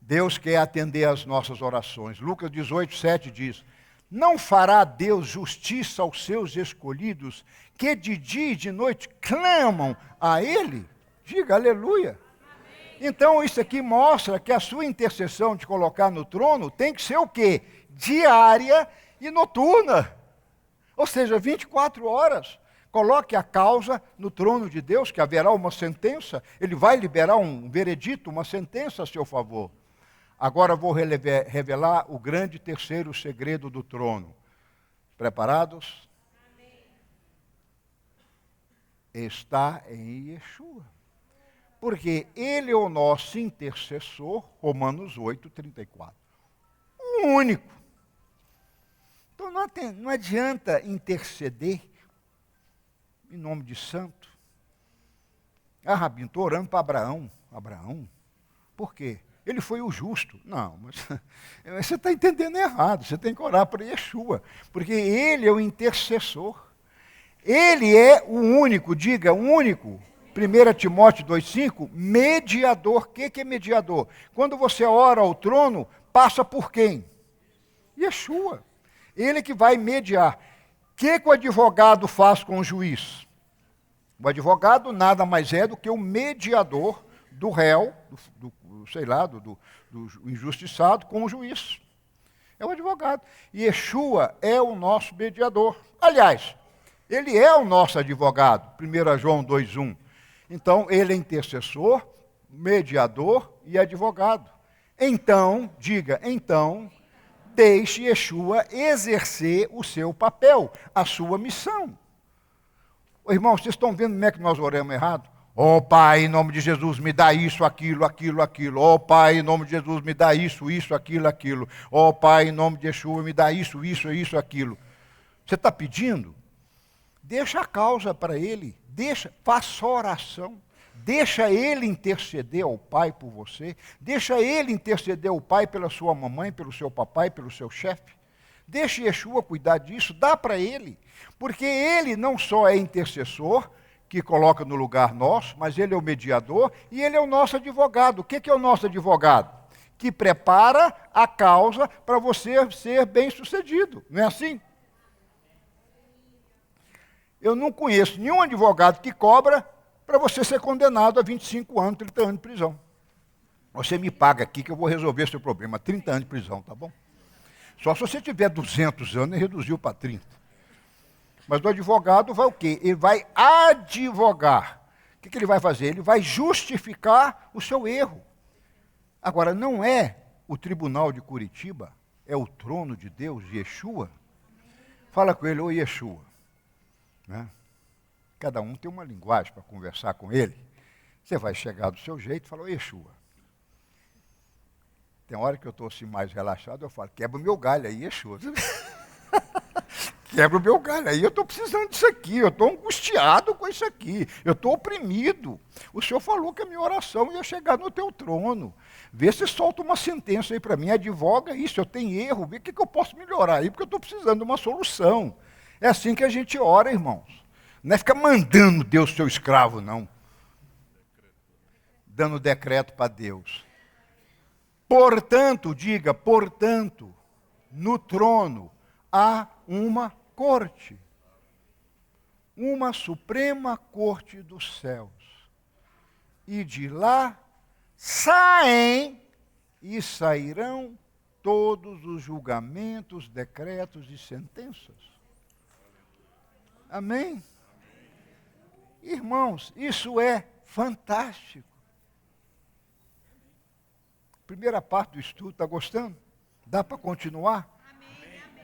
Deus quer atender às nossas orações. Lucas 18, 7 diz, não fará Deus justiça aos seus escolhidos, que de dia e de noite clamam a Ele? Diga aleluia. Amém. Então isso aqui mostra que a sua intercessão de colocar no trono tem que ser o quê? Diária e noturna. Ou seja, 24 horas. Coloque a causa no trono de Deus, que haverá uma sentença. Ele vai liberar um veredito, uma sentença a seu favor. Agora vou revelar o grande terceiro segredo do trono. Preparados? Amém. está em Yeshua. Porque ele é o nosso intercessor, Romanos 8, 34. O único. Então não adianta interceder em nome de santo. Ah, Rabino, estou orando para Abraão. Abraão? Por quê? Ele foi o justo. Não, mas você está entendendo errado. Você tem que orar para Yeshua. Porque ele é o intercessor. Ele é o único, diga, o único. 1 Timóteo 2,5, mediador. O que é mediador? Quando você ora ao trono, passa por quem? Yeshua. Ele que vai mediar. O que o advogado faz com o juiz? O advogado nada mais é do que o mediador do réu, do injustiçado com o juiz. É o advogado. E Yeshua é o nosso mediador. Aliás, ele é o nosso advogado. 1 João 2,1. Então, ele é intercessor, mediador e advogado. Então, diga, deixe Yeshua exercer o seu papel, a sua missão. Irmãos, vocês estão vendo como é que nós oramos errado? Ó Pai, em nome de Jesus, me dá isso, aquilo, aquilo, aquilo. Ó Pai, em nome de Jesus, me dá isso, isso, aquilo, aquilo. Ó Pai, em nome de Yeshua, me dá isso, isso, isso, aquilo. Você está pedindo? Deixa a causa para ele, faça oração. Deixa ele interceder ao Pai por você. Deixa ele interceder ao Pai pela sua mamãe, pelo seu papai, pelo seu chefe. Deixa Yeshua cuidar disso, dá para ele. Porque ele não só é intercessor, que coloca no lugar nosso, mas ele é o mediador e ele é o nosso advogado. O que é o nosso advogado? Que prepara a causa para você ser bem-sucedido. Não é assim? Eu não conheço nenhum advogado que cobra para você ser condenado a 25 anos, 30 anos de prisão. Você me paga aqui que eu vou resolver seu problema. 30 anos de prisão, tá bom? Só se você tiver 200 anos e reduziu para 30. Mas o advogado vai o quê? Ele vai advogar. O que ele vai fazer? Ele vai justificar o seu erro. Agora, não é o tribunal de Curitiba, é o trono de Deus, Yeshua. Fala com ele, ô Yeshua. Né? Cada um tem uma linguagem para conversar com ele. Você vai chegar do seu jeito e falar, ô Yeshua. Tem hora que eu estou assim mais relaxado, eu falo, quebra o meu galho aí, Yeshua. Quebra o meu galho aí, eu estou precisando disso aqui, eu estou angustiado com isso aqui, eu estou oprimido. O Senhor falou que a minha oração ia chegar no teu trono. Vê se solta uma sentença aí para mim, advoga isso, eu tenho erro, vê o que eu posso melhorar aí, porque eu estou precisando de uma solução. É assim que a gente ora, irmãos. Não é ficar mandando Deus seu escravo, não. Dando decreto para Deus. Portanto, diga, portanto, no trono há uma corte, uma suprema corte dos céus, e de lá saem e sairão todos os julgamentos, decretos e sentenças. Amém? Irmãos, isso é fantástico. Primeira parte do estudo, está gostando? Dá para continuar?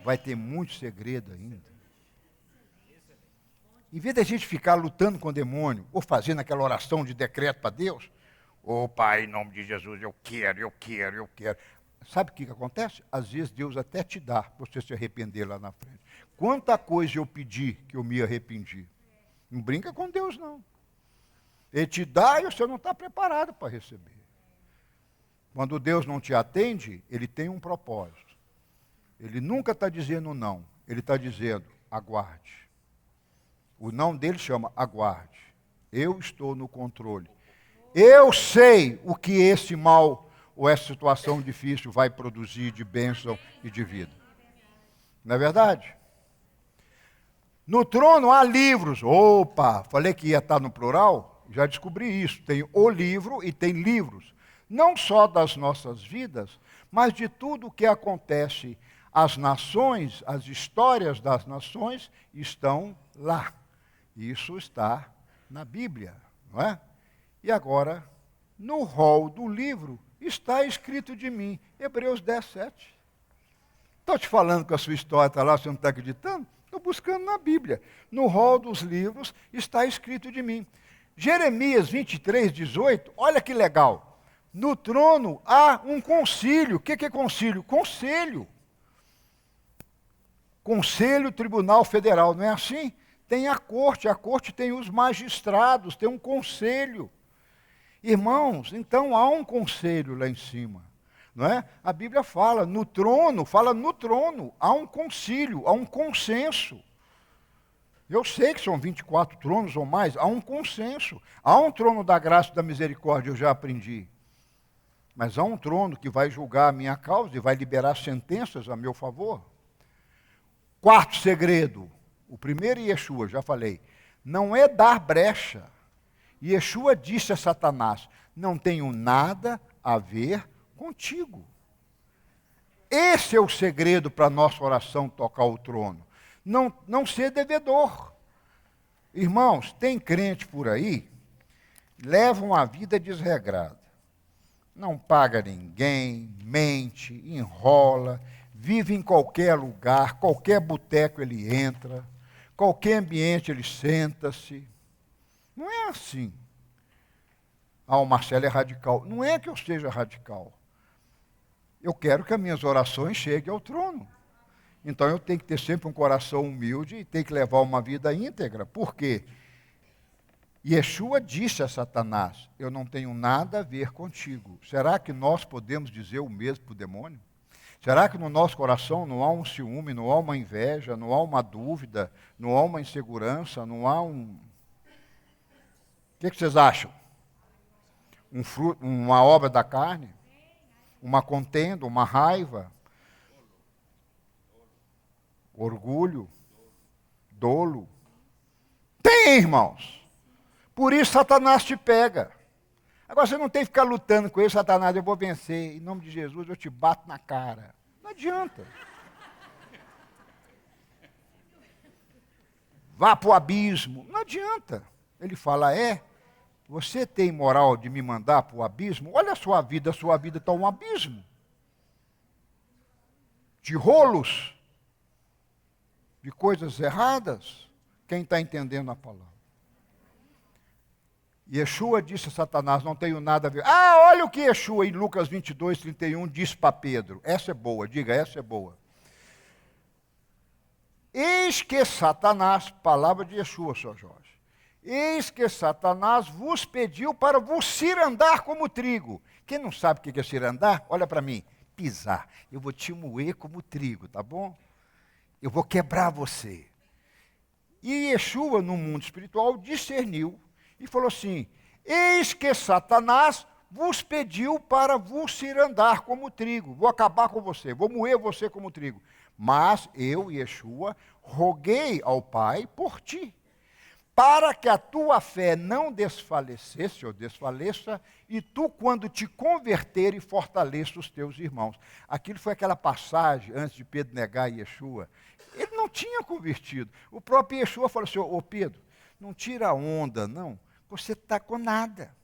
Vai ter muito segredo ainda. Em vez da gente ficar lutando com o demônio, ou fazendo aquela oração de decreto para Deus, ô Pai, em nome de Jesus, eu quero, eu quero, eu quero. Sabe o que acontece? Às vezes Deus até te dá, para você se arrepender lá na frente. Quanta coisa eu pedi que eu me arrependi. Não brinca com Deus, não. Ele te dá e você não está preparado para receber. Quando Deus não te atende, Ele tem um propósito. Ele nunca está dizendo não. Ele está dizendo, aguarde. O não dele chama aguarde. Eu estou no controle. Eu sei o que esse mal ou essa situação difícil vai produzir de bênção e de vida. Não é verdade? No trono há livros. Opa, falei que ia estar no plural? Já descobri isso. Tem o livro e tem livros. Não só das nossas vidas, mas de tudo o que acontece. As nações, as histórias das nações estão lá. Isso está na Bíblia, não é? E agora, no rol do livro, está escrito de mim, Hebreus 10, 7. Estou te falando que a sua história está lá, você não está acreditando? Estou buscando na Bíblia. No rol dos livros está escrito de mim. Jeremias 23, 18, olha que legal. No trono há um concílio. O que é concílio? Conselho. Conselho Tribunal Federal, não é assim? Tem a corte tem os magistrados, tem um conselho. Irmãos, então há um conselho lá em cima, não é? A Bíblia fala no trono, há um concílio, há um consenso. Eu sei que são 24 tronos ou mais, há um consenso. Há um trono da graça e da misericórdia, eu já aprendi. Mas há um trono que vai julgar a minha causa e vai liberar sentenças a meu favor. Quarto segredo, o primeiro Yeshua, já falei, não é dar brecha. Yeshua disse a Satanás, não tenho nada a ver contigo. Esse é o segredo para a nossa oração tocar o trono. Não ser devedor. Irmãos, tem crente por aí, levam a vida desregrada. Não paga ninguém, mente, enrola, vive em qualquer lugar, qualquer boteco ele entra, qualquer ambiente ele senta-se. Não é assim. O Marcelo é radical. Não é que eu seja radical. Eu quero que as minhas orações cheguem ao trono. Então eu tenho que ter sempre um coração humilde e tenho que levar uma vida íntegra. Por quê? Yeshua disse a Satanás, eu não tenho nada a ver contigo. Será que nós podemos dizer o mesmo para o demônio? Será que no nosso coração não há um ciúme, não há uma inveja, não há uma dúvida, não há uma insegurança, não há um... O que vocês acham? Uma obra da carne? Uma contenda, uma raiva? Orgulho? Dolo? Tem, irmãos. Por isso Satanás te pega. Agora você não tem que ficar lutando com ele, Satanás, eu vou vencer. Em nome de Jesus eu te bato na cara. Não adianta. Vá para o abismo. Não adianta. Ele fala, você tem moral de me mandar para o abismo? Olha a sua vida está um abismo. De rolos, de coisas erradas. Quem está entendendo a palavra? Yeshua disse a Satanás, não tenho nada a ver. Olha o que Yeshua em Lucas 22, 31 diz para Pedro. Essa é boa, diga, essa é boa. Eis que Satanás, palavra de Yeshua, Sr. Jorge. Eis que Satanás vos pediu para vos cirandar como trigo. Quem não sabe o que é cirandar, olha para mim. Pisar. Eu vou te moer como trigo, tá bom? Eu vou quebrar você. E Yeshua, no mundo espiritual, discerniu e falou assim, eis que Satanás vos pediu para vos cirandar como trigo. Vou acabar com você, vou moer você como trigo. Mas eu, Yeshua, roguei ao Pai por ti, para que a tua fé não desfalecesse ou desfaleça, e tu, quando te converteres, fortaleça os teus irmãos. Aquilo foi aquela passagem, antes de Pedro negar Yeshua. Ele não tinha convertido. O próprio Yeshua falou assim, ô Pedro, não tira onda, não. Você está com nada.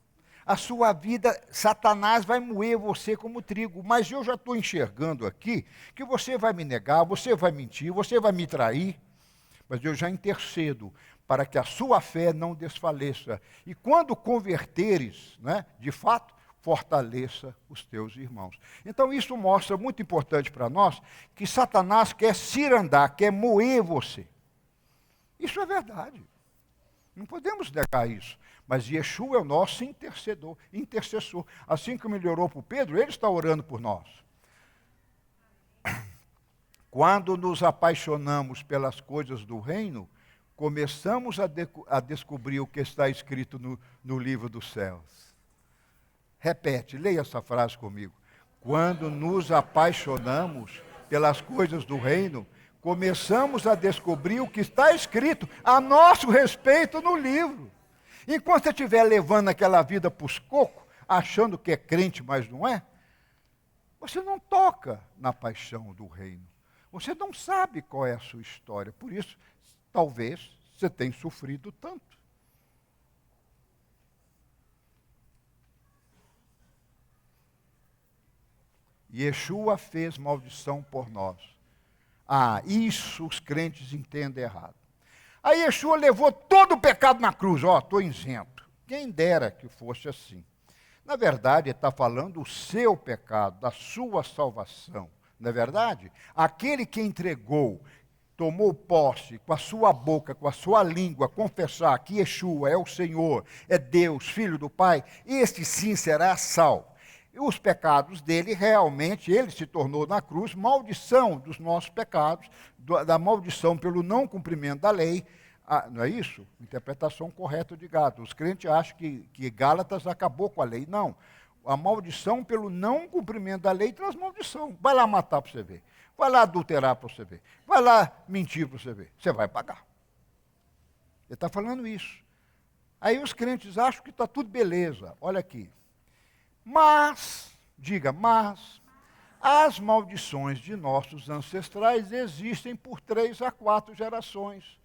A sua vida, Satanás vai moer você como trigo, mas eu já estou enxergando aqui que você vai me negar, você vai mentir, você vai me trair, mas eu já intercedo para que a sua fé não desfaleça. E quando converteres, né, de fato, fortaleça os teus irmãos. Então isso mostra, muito importante para nós, que Satanás quer cirandar, quer moer você. Isso é verdade. Não podemos negar isso. Mas Yeshua é o nosso intercessor. Assim como ele orou por Pedro, ele está orando por nós. Quando nos apaixonamos pelas coisas do reino, começamos a descobrir o que está escrito no livro dos céus. Repete, leia essa frase comigo. Quando nos apaixonamos pelas coisas do reino, começamos a descobrir o que está escrito a nosso respeito no livro. Enquanto você estiver levando aquela vida para os cocos, achando que é crente, mas não é, você não toca na paixão do reino. Você não sabe qual é a sua história. Por isso, talvez, você tenha sofrido tanto. Yeshua fez maldição por nós. Ah, isso os crentes entendem errado. Aí Yeshua levou todo o pecado na cruz. Estou isento. Quem dera que fosse assim. Na verdade, ele está falando do seu pecado, da sua salvação. Não é verdade? Aquele que entregou, tomou posse com a sua boca, com a sua língua, confessar que Yeshua é o Senhor, é Deus, Filho do Pai, este sim será salvo. E os pecados dele, realmente, ele se tornou na cruz maldição dos nossos pecados, da maldição pelo não cumprimento da lei. Não é isso? Interpretação correta de Gálatas. Os crentes acham que Gálatas acabou com a lei. Não. A maldição pelo não cumprimento da lei traz maldição. Vai lá matar para você ver. Vai lá adulterar para você ver. Vai lá mentir para você ver. Você vai pagar. Ele está falando isso. Aí os crentes acham que está tudo beleza. Olha aqui. Mas, as maldições de nossos ancestrais existem por 3 a 4 gerações.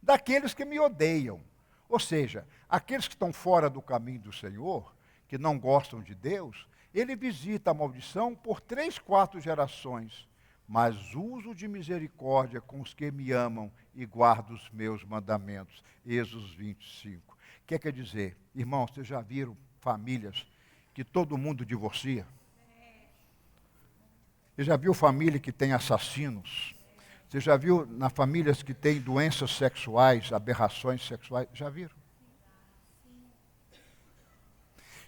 Daqueles que me odeiam. Ou seja, aqueles que estão fora do caminho do Senhor, que não gostam de Deus, ele visita a maldição por 3, 4 gerações. Mas uso de misericórdia com os que me amam e guardo os meus mandamentos. Êxodo 25. O que quer dizer? Irmãos, vocês já viram famílias que todo mundo divorcia? Você já viu família que tem assassinos? Você já viu na famílias que têm doenças sexuais, aberrações sexuais? Já viram?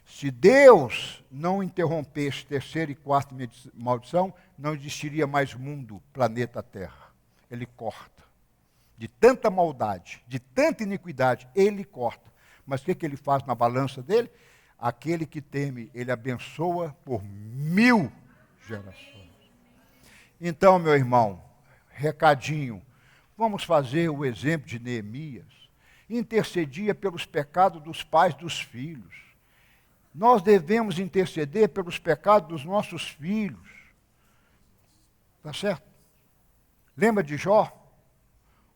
Se Deus não interrompesse 3ª e 4ª maldição, não existiria mais mundo, planeta Terra. Ele corta. De tanta maldade, de tanta iniquidade, ele corta. Mas o que ele faz na balança dele? Aquele que teme, ele abençoa por 1000 gerações. Então, meu irmão, recadinho, vamos fazer o exemplo de Neemias. Intercedia pelos pecados dos pais dos filhos. Nós devemos interceder pelos pecados dos nossos filhos. Tá certo? Lembra de Jó?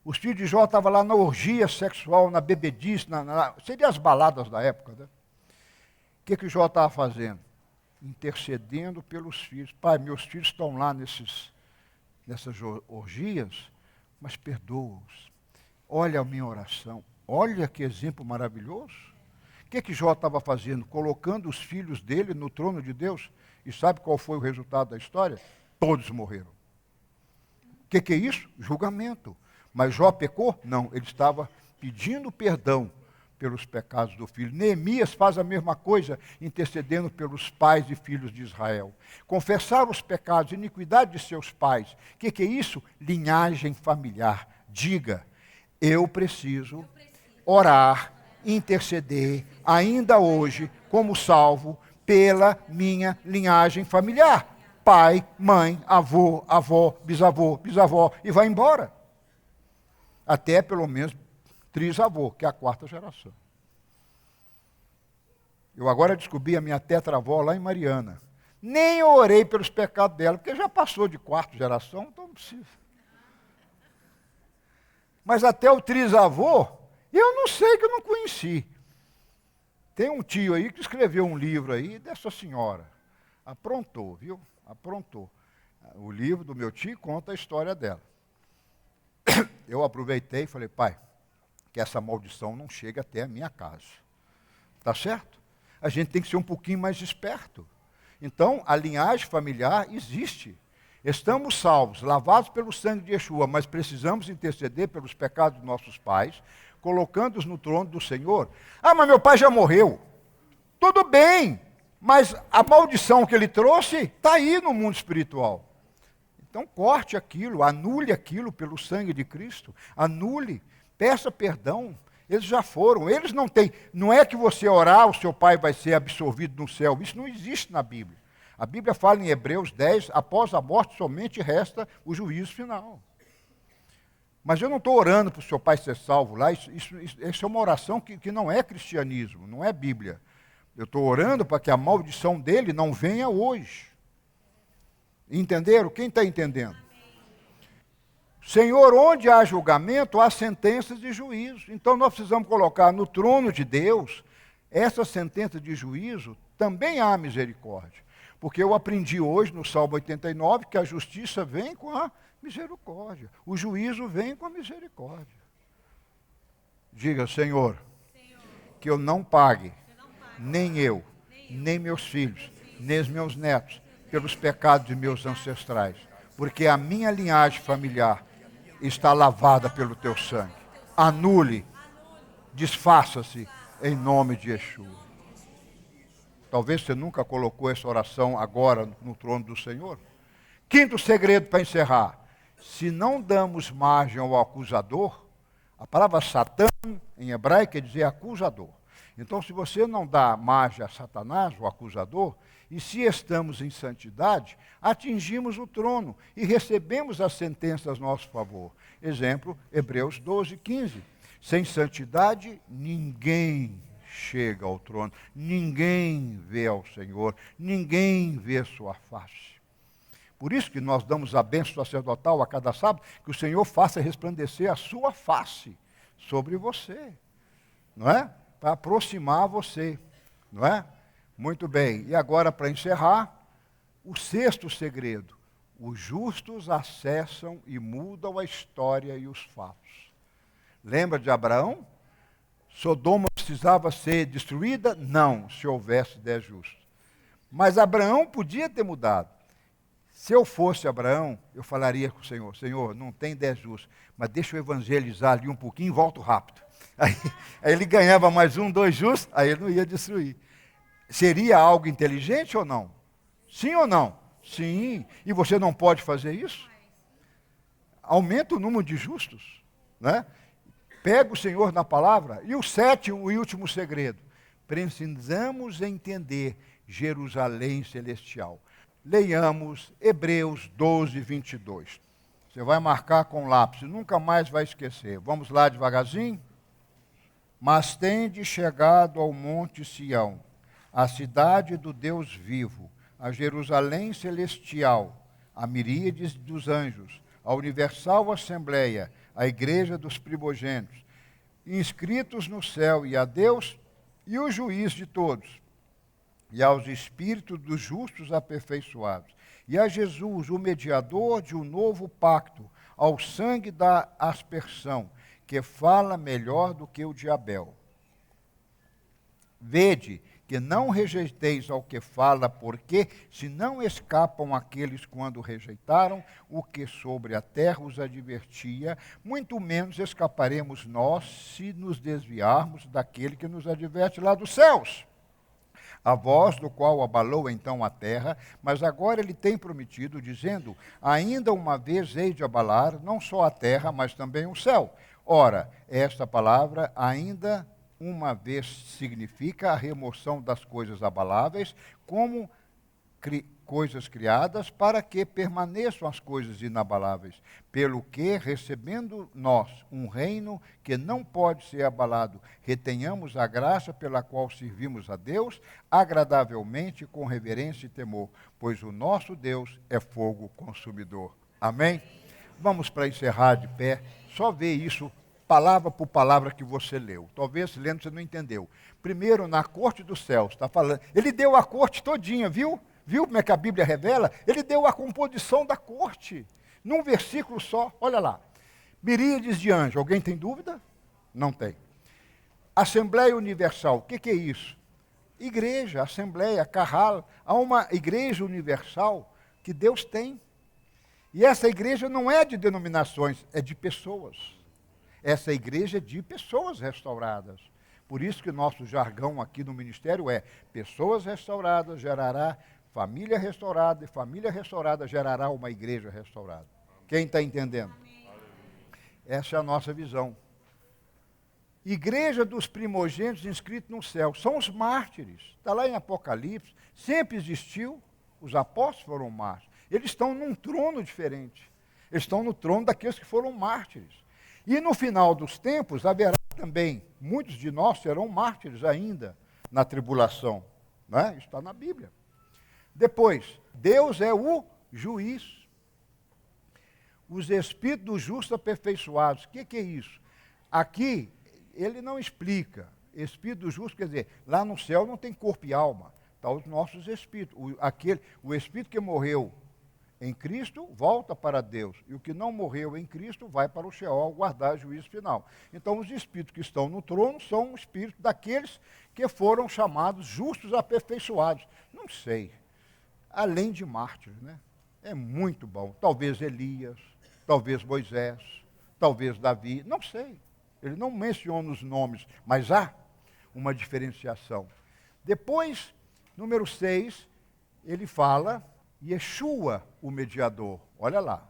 Os filhos de Jó estavam lá na orgia sexual, na bebedice, seria as baladas da época, né? O que Jó estava fazendo? Intercedendo pelos filhos. Pai, meus filhos estão lá nessas orgias, mas perdoa-os. Olha a minha oração. Olha que exemplo maravilhoso. O que Jó estava fazendo? Colocando os filhos dele no trono de Deus. E sabe qual foi o resultado da história? Todos morreram. O que é isso? Julgamento. Mas Jó pecou? Não, ele estava pedindo perdão pelos pecados do filho. Neemias faz a mesma coisa, intercedendo pelos pais e filhos de Israel. Confessar os pecados, iniquidade de seus pais. O que é isso? Linhagem familiar. Diga, eu preciso orar, interceder, ainda hoje, como salvo, pela minha linhagem familiar. Pai, mãe, avô, avó, bisavó, e vai embora. Até pelo menos trisavô, que é a 4ª geração. Eu agora descobri a minha tetravó lá em Mariana. Nem orei pelos pecados dela, porque já passou de 4ª geração, então não precisa. Mas até o trisavô, eu não sei, que eu não conheci. Tem um tio aí que escreveu um livro aí dessa senhora. Aprontou, viu? Aprontou. O livro do meu tio conta a história dela. Eu aproveitei e falei, pai, que essa maldição não chegue até a minha casa. Tá certo? A gente tem que ser um pouquinho mais esperto. Então, a linhagem familiar existe. Estamos salvos, lavados pelo sangue de Yeshua, mas precisamos interceder pelos pecados dos nossos pais, colocando-os no trono do Senhor. Ah, mas meu pai já morreu. Tudo bem, mas a maldição que ele trouxe está aí no mundo espiritual. Então corte aquilo, anule aquilo pelo sangue de Cristo, anule, peça perdão. Eles já foram, eles não têm. Não é que você orar, o seu pai vai ser absolvido no céu. Isso não existe na Bíblia. A Bíblia fala em Hebreus 10, após a morte somente resta o juízo final. Mas eu não estou orando para o seu pai ser salvo lá, isso é uma oração que não é cristianismo, não é Bíblia. Eu estou orando para que a maldição dele não venha hoje. Entenderam? Quem está entendendo? Senhor, onde há julgamento, há sentenças de juízo. Então nós precisamos colocar no trono de Deus, essa sentença de juízo, também há misericórdia. Porque eu aprendi hoje, no Salmo 89, que a justiça vem com a Misericórdia. O juízo vem com a misericórdia. Diga, Senhor, que eu não pague, nem eu, nem meus filhos, nem os meus netos, pelos pecados de meus ancestrais, porque a minha linhagem familiar está lavada pelo teu sangue. Anule, desfaça-se em nome de Yeshua. Talvez você nunca colocou essa oração agora no trono do Senhor. Quinto segredo para encerrar. Se não damos margem ao acusador, a palavra Satã em hebraico quer dizer acusador. Então, se você não dá margem a Satanás, o acusador, e se estamos em santidade, atingimos o trono e recebemos as sentenças a nosso favor. Exemplo, Hebreus 12, 15. Sem santidade, ninguém chega ao trono, ninguém vê ao Senhor, ninguém vê sua face. Por isso que nós damos a bênção sacerdotal a cada sábado, que o Senhor faça resplandecer a sua face sobre você, não é? Para aproximar você, não é? Muito bem, e agora para encerrar, o sexto segredo. Os justos acessam e mudam a história e os fatos. Lembra de Abraão? Sodoma precisava ser destruída? Não, se houvesse 10 justos. Mas Abraão podia ter mudado. Se eu fosse Abraão, eu falaria com o Senhor, Senhor, não tem 10 justos, mas deixa eu evangelizar ali um pouquinho e volto rápido. Aí ele ganhava mais 1, 2 justos, aí ele não ia destruir. Seria algo inteligente ou não? Sim ou não? Sim. E você não pode fazer isso? Aumenta o número de justos, né? Pega o Senhor na palavra. E o sétimo e último segredo. Precisamos entender Jerusalém celestial. Leiamos Hebreus 12, 22. Você vai marcar com lápis, nunca mais vai esquecer. Vamos lá devagarzinho? Mas tende chegado ao monte Sião, a cidade do Deus vivo, a Jerusalém celestial, a miríades dos anjos, a universal assembleia, a igreja dos primogênitos, inscritos no céu, e a Deus e o juiz de todos, e aos espíritos dos justos aperfeiçoados, e a Jesus, o mediador de um novo pacto, ao sangue da aspersão, que fala melhor do que o de Abel. Vede que não rejeiteis ao que fala, porque se não escapam aqueles quando rejeitaram o que sobre a terra os advertia, muito menos escaparemos nós se nos desviarmos daquele que nos adverte lá dos céus. A voz do qual abalou então a terra, mas agora ele tem prometido, dizendo, ainda uma vez hei de abalar, não só a terra, mas também o céu. Ora, esta palavra, ainda uma vez, significa a remoção das coisas abaláveis, como coisas criadas, para que permaneçam as coisas inabaláveis, pelo que, recebendo nós um reino que não pode ser abalado, retenhamos a graça pela qual servimos a Deus, agradavelmente, com reverência e temor, pois o nosso Deus é fogo consumidor. Amém? Vamos para encerrar de pé, só ver isso palavra por palavra que você leu. Talvez lendo você não entendeu. Primeiro, na corte dos céus, está falando. Ele deu a corte todinha, viu? Viu como é que a Bíblia revela? Ele deu a composição da corte, num versículo só. Olha lá. Miríades de anjos. Alguém tem dúvida? Não tem. Assembleia Universal. O que é isso? Igreja, Assembleia, Carral. Há uma igreja universal que Deus tem. E essa igreja não é de denominações, é de pessoas. Essa igreja é de pessoas restauradas. Por isso que o nosso jargão aqui no ministério é: pessoas restauradas gerará família restaurada, e família restaurada gerará uma igreja restaurada. Quem está entendendo? Essa é a nossa visão. Igreja dos primogênitos inscritos no céu. São os mártires. Está lá em Apocalipse. Sempre existiu. Os apóstolos foram mártires. Eles estão num trono diferente. Eles estão no trono daqueles que foram mártires. E no final dos tempos haverá também, muitos de nós serão mártires ainda na tribulação. Né? Isso está na Bíblia. Depois, Deus é o juiz. Os espíritos dos justos aperfeiçoados. O que é isso? Aqui, ele não explica. Espírito do justo quer dizer, lá no céu não tem corpo e alma. Está os nossos espíritos. O espírito que morreu em Cristo volta para Deus, e o que não morreu em Cristo vai para o Sheol guardar juízo final. Então, os espíritos que estão no trono são os espíritos daqueles que foram chamados justos aperfeiçoados. Não sei, além de mártires, né? É muito bom. Talvez Elias, talvez Moisés, talvez Davi, não sei. Ele não menciona os nomes, mas há uma diferenciação. Depois, número 6, ele fala Yeshua, o mediador. Olha lá,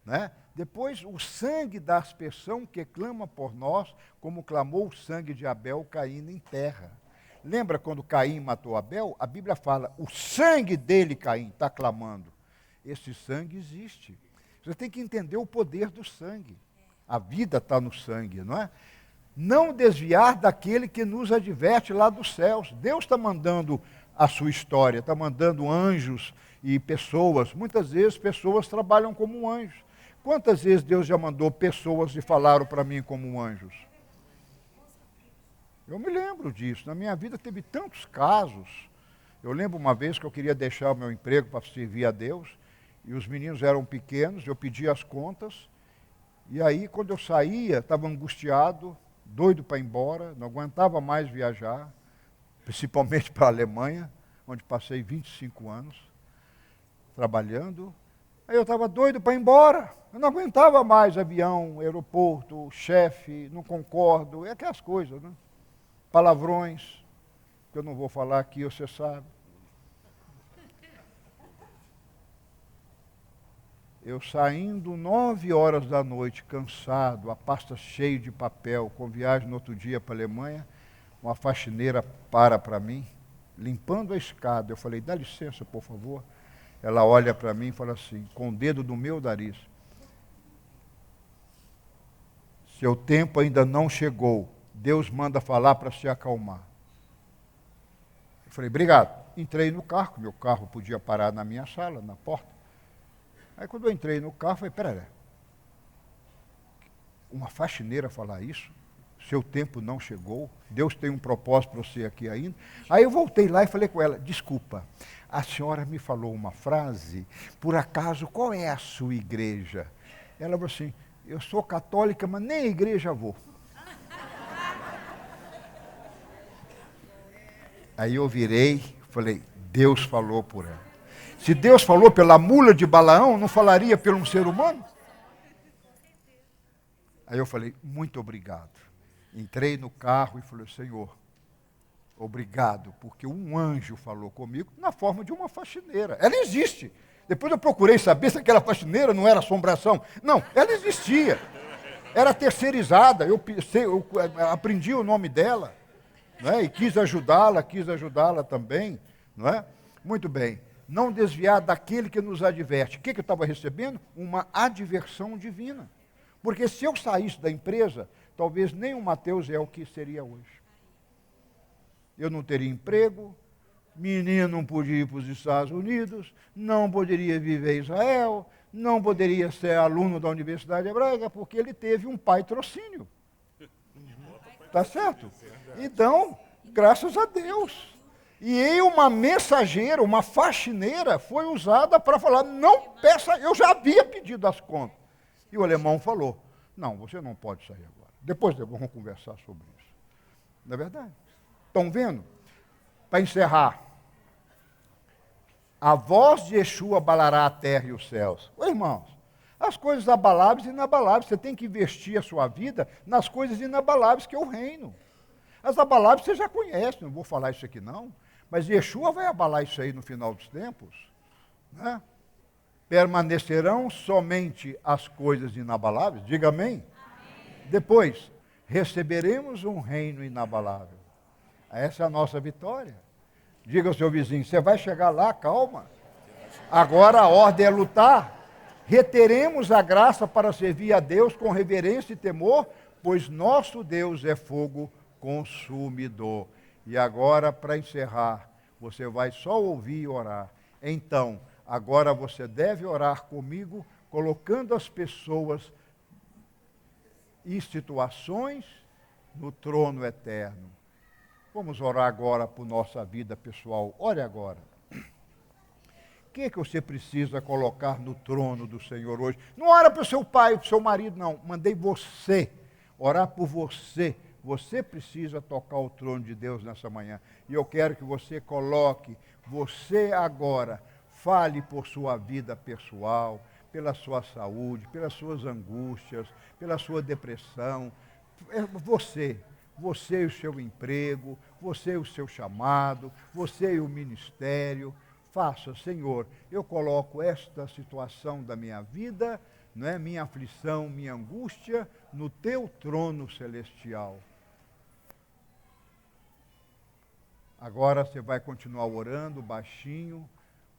né? Depois, o sangue da aspersão que clama por nós, como clamou o sangue de Abel caindo em terra. Lembra quando Caim matou Abel? A Bíblia fala, o sangue dele, Caim, está clamando. Esse sangue existe. Você tem que entender o poder do sangue. A vida está no sangue, não é? Não desviar daquele que nos adverte lá dos céus. Deus está mandando a sua história, está mandando anjos e pessoas. Muitas vezes pessoas trabalham como anjos. Quantas vezes Deus já mandou pessoas e falaram para mim como anjos? Eu me lembro disso. Na minha vida teve tantos casos. Eu lembro uma vez que eu queria deixar o meu emprego para servir a Deus, e os meninos eram pequenos, eu pedi as contas, e aí quando eu saía, estava angustiado, doido para ir embora, não aguentava mais viajar, principalmente para a Alemanha, onde passei 25 anos trabalhando. Aí eu estava doido para ir embora, eu não aguentava mais avião, aeroporto, chefe, não concordo, é aquelas coisas, né? Palavrões, que eu não vou falar aqui, você sabe. Eu saindo 9 horas da noite, cansado, a pasta cheia de papel, com viagem no outro dia para a Alemanha, uma faxineira para mim, limpando a escada. Eu falei, dá licença, por favor. Ela olha para mim e fala assim, com o dedo do meu nariz, seu tempo ainda não chegou, Deus manda falar para se acalmar. Eu falei, obrigado. Entrei no carro, meu carro podia parar na minha sala, na porta. Aí quando eu entrei no carro, eu falei, peraí, uma faxineira falar isso? Seu tempo não chegou, Deus tem um propósito para você aqui ainda. Aí eu voltei lá e falei com ela, desculpa, a senhora me falou uma frase, por acaso, qual é a sua igreja? Ela falou assim, eu sou católica, mas nem à igreja vou. Aí eu virei, falei, Deus falou por ela. Se Deus falou pela mula de Balaão, não falaria por um ser humano? Aí eu falei, muito obrigado. Entrei no carro e falei, Senhor, obrigado, porque um anjo falou comigo na forma de uma faxineira. Ela existe. Depois eu procurei saber se aquela faxineira não era assombração. Não, ela existia. Era terceirizada. Eu aprendi o nome dela, não é? E quis ajudá-la também, não é? Muito bem. Não desviar daquele que nos adverte. O que eu estava recebendo? Uma adversão divina. Porque se eu saísse da empresa, talvez nem o Mateus é o que seria hoje. Eu não teria emprego, menino não podia ir para os Estados Unidos, não poderia viver em Israel, não poderia ser aluno da Universidade Hebraica, porque ele teve um patrocínio. Tá certo? Então, graças a Deus. E uma mensageira, uma faxineira, foi usada para falar, não peça, eu já havia pedido as contas. E o alemão falou, não, você não pode sair agora. Depois vamos conversar sobre isso. Não é verdade? Estão vendo? Para encerrar, a voz de Yeshua abalará a terra e os céus. Ô, irmãos, as coisas abaláveis e inabaláveis, você tem que investir a sua vida nas coisas inabaláveis, que é o reino. As abaláveis você já conhece, não vou falar isso aqui não, mas Yeshua vai abalar isso aí no final dos tempos, né? Permanecerão somente as coisas inabaláveis, diga amém. Amém. Depois, receberemos um reino inabalável. Essa é a nossa vitória. Diga ao seu vizinho, você vai chegar lá, calma. Agora a ordem é lutar. Reteremos a graça para servir a Deus com reverência e temor, pois nosso Deus é fogo consumidor. E agora, para encerrar, você vai só ouvir e orar. Então, agora você deve orar comigo, colocando as pessoas e situações no trono eterno. Vamos orar agora por nossa vida pessoal. Ore agora. que você precisa colocar no trono do Senhor hoje? Não ora para o seu pai, para o seu marido, não. Mandei você orar por você. Você precisa tocar o trono de Deus nessa manhã. E eu quero que você coloque, você agora, fale por sua vida pessoal, pela sua saúde, pelas suas angústias, pela sua depressão. Você e o seu emprego, você e o seu chamado, você e o ministério. Faça, Senhor, eu coloco esta situação da minha vida, não é, minha aflição, minha angústia, no teu trono celestial. Agora você vai continuar orando baixinho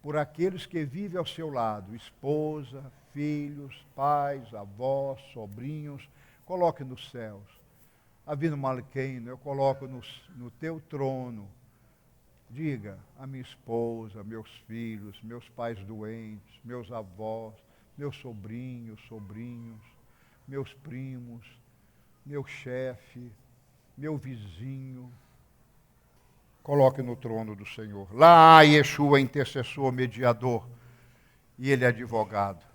por aqueles que vivem ao seu lado, esposa, filhos, pais, avós, sobrinhos. Coloque nos céus. Avino Malkeino, eu coloco no teu trono. Diga a minha esposa, meus filhos, meus pais doentes, meus avós, meus sobrinhos, meus primos, meu chefe, meu vizinho. Coloque no trono do Senhor. Lá Yeshua é intercessor, mediador, e ele é advogado.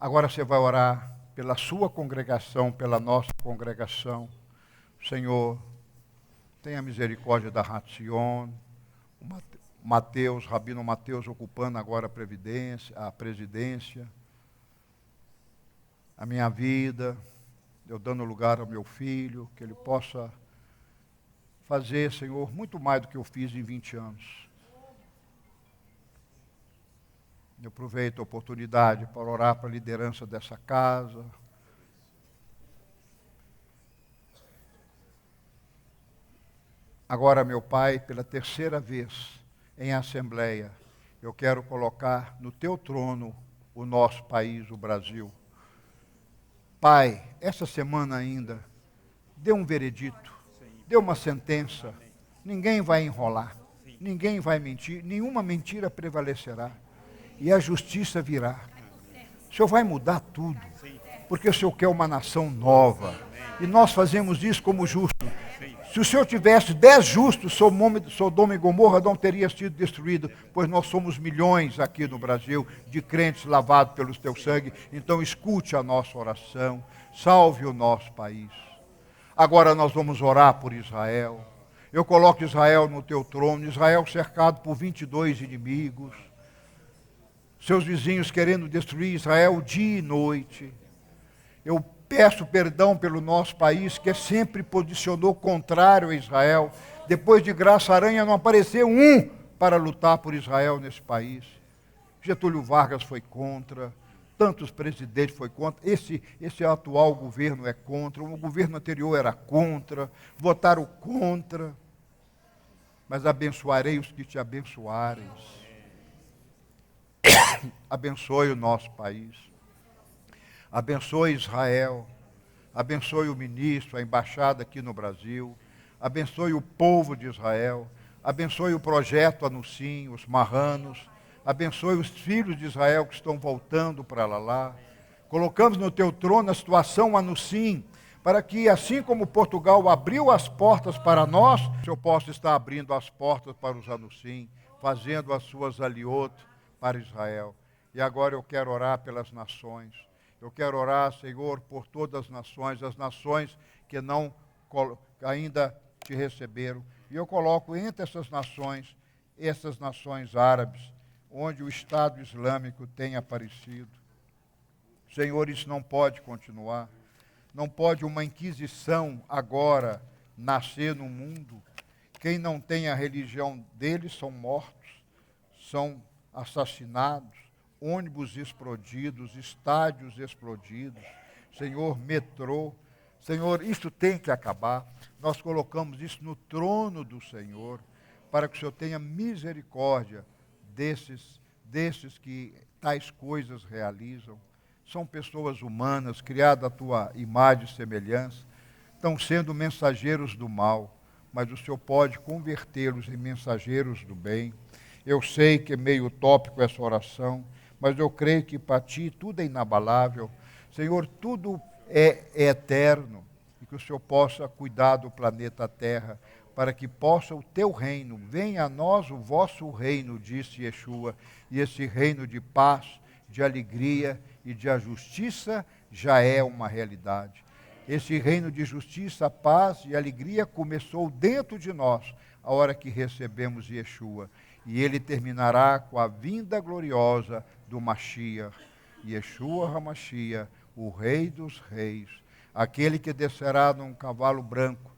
Agora você vai orar pela sua congregação, pela nossa congregação. Senhor, tenha misericórdia da Ratzion, Mateus, Rabino Mateus ocupando agora a presidência, a minha vida, eu dando lugar ao meu filho, que ele possa fazer, Senhor, muito mais do que eu fiz em 20 anos. Eu aproveito a oportunidade para orar para a liderança dessa casa. Agora, meu Pai, pela terceira vez em assembleia, eu quero colocar no teu trono o nosso país, o Brasil. Pai, essa semana ainda, dê um veredito, dê uma sentença. Ninguém vai enrolar, ninguém vai mentir, nenhuma mentira prevalecerá. E a justiça virá. O Senhor vai mudar tudo, porque o Senhor quer uma nação nova. E nós fazemos isso como justo. Se o Senhor tivesse 10 justos, Sodoma e Gomorra não teria sido destruído, pois nós somos milhões aqui no Brasil de crentes lavados pelo teu sangue. Então escute a nossa oração, salve o nosso país. Agora nós vamos orar por Israel. Eu coloco Israel no teu trono, Israel cercado por 22 inimigos, seus vizinhos querendo destruir Israel dia e noite. Eu peço perdão pelo nosso país, que sempre posicionou contrário a Israel. Depois de Graça Aranha não apareceu um para lutar por Israel nesse país. Getúlio Vargas foi contra, tantos presidentes foi contra, esse atual governo é contra, o governo anterior era contra, votaram contra. Mas abençoarei os que te abençoarem. Abençoe o nosso país. Abençoe Israel, abençoe o ministro, a embaixada aqui no Brasil, abençoe o povo de Israel, abençoe o projeto Anuncim, os marranos, abençoe os filhos de Israel que estão voltando para lá. Colocamos no teu trono a situação Anuncim, para que assim como Portugal abriu as portas para nós, o Senhor possa estar abrindo as portas para os Anuncim, fazendo as suas aliot para Israel. E agora eu quero orar pelas nações. Eu quero orar, Senhor, por todas as nações que não ainda te receberam. E eu coloco entre essas nações árabes, onde o Estado Islâmico tem aparecido. Senhor, isso não pode continuar. Não pode uma inquisição agora nascer no mundo. Quem não tem a religião deles são mortos, são assassinados. Ônibus explodidos, estádios explodidos, Senhor, metrô. Senhor, isso tem que acabar. Nós colocamos isso no trono do Senhor, para que o Senhor tenha misericórdia desses que tais coisas realizam. São pessoas humanas, criadas à tua imagem e semelhança, estão sendo mensageiros do mal, mas o Senhor pode convertê-los em mensageiros do bem. Eu sei que é meio utópico essa oração, mas eu creio que para ti tudo é inabalável. Senhor, tudo é eterno, e que o Senhor possa cuidar do planeta Terra, para que possa o teu reino, venha a nós o vosso reino, disse Yeshua, e esse reino de paz, de alegria e de justiça já é uma realidade. Esse reino de justiça, paz e alegria começou dentro de nós, a hora que recebemos Yeshua, e ele terminará com a vinda gloriosa do Mashiach, Yeshua HaMashiach, o Rei dos Reis, aquele que descerá num cavalo branco,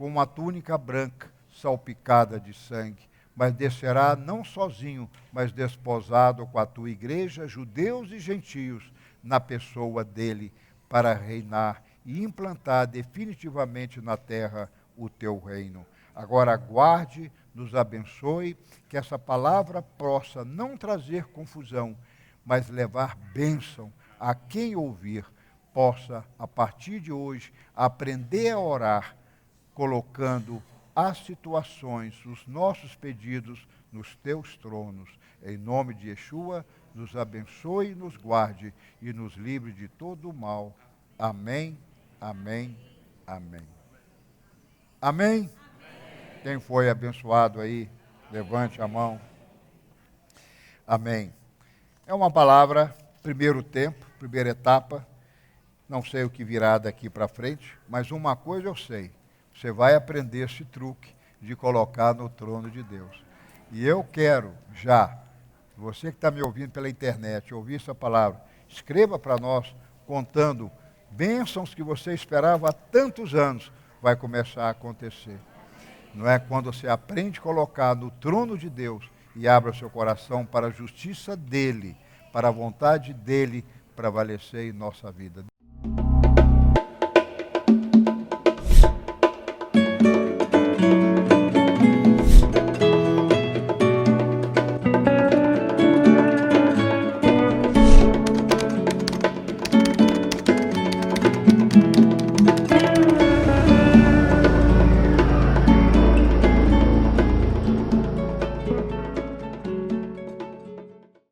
com uma túnica branca, salpicada de sangue, mas descerá não sozinho, mas desposado com a tua igreja, judeus e gentios, na pessoa dele, para reinar e implantar definitivamente na terra o teu reino. Agora aguarde, nos abençoe, que essa palavra possa não trazer confusão, mas levar bênção a quem ouvir, possa, a partir de hoje, aprender a orar, colocando as situações, os nossos pedidos nos teus tronos. Em nome de Yeshua, nos abençoe, nos guarde e nos livre de todo o mal. Amém, amém, amém. Amém? Quem foi abençoado aí, levante a mão. Amém. É uma palavra, primeiro tempo, primeira etapa. Não sei o que virá daqui para frente, mas uma coisa eu sei. Você vai aprender esse truque de colocar no trono de Deus. E eu quero já, você que está me ouvindo pela internet, ouvir essa palavra, escreva para nós, contando bênçãos que você esperava há tantos anos, vai começar a acontecer. Não é quando você aprende a colocar no trono de Deus e abre o seu coração para a justiça dele, para a vontade dele prevalecer em nossa vida.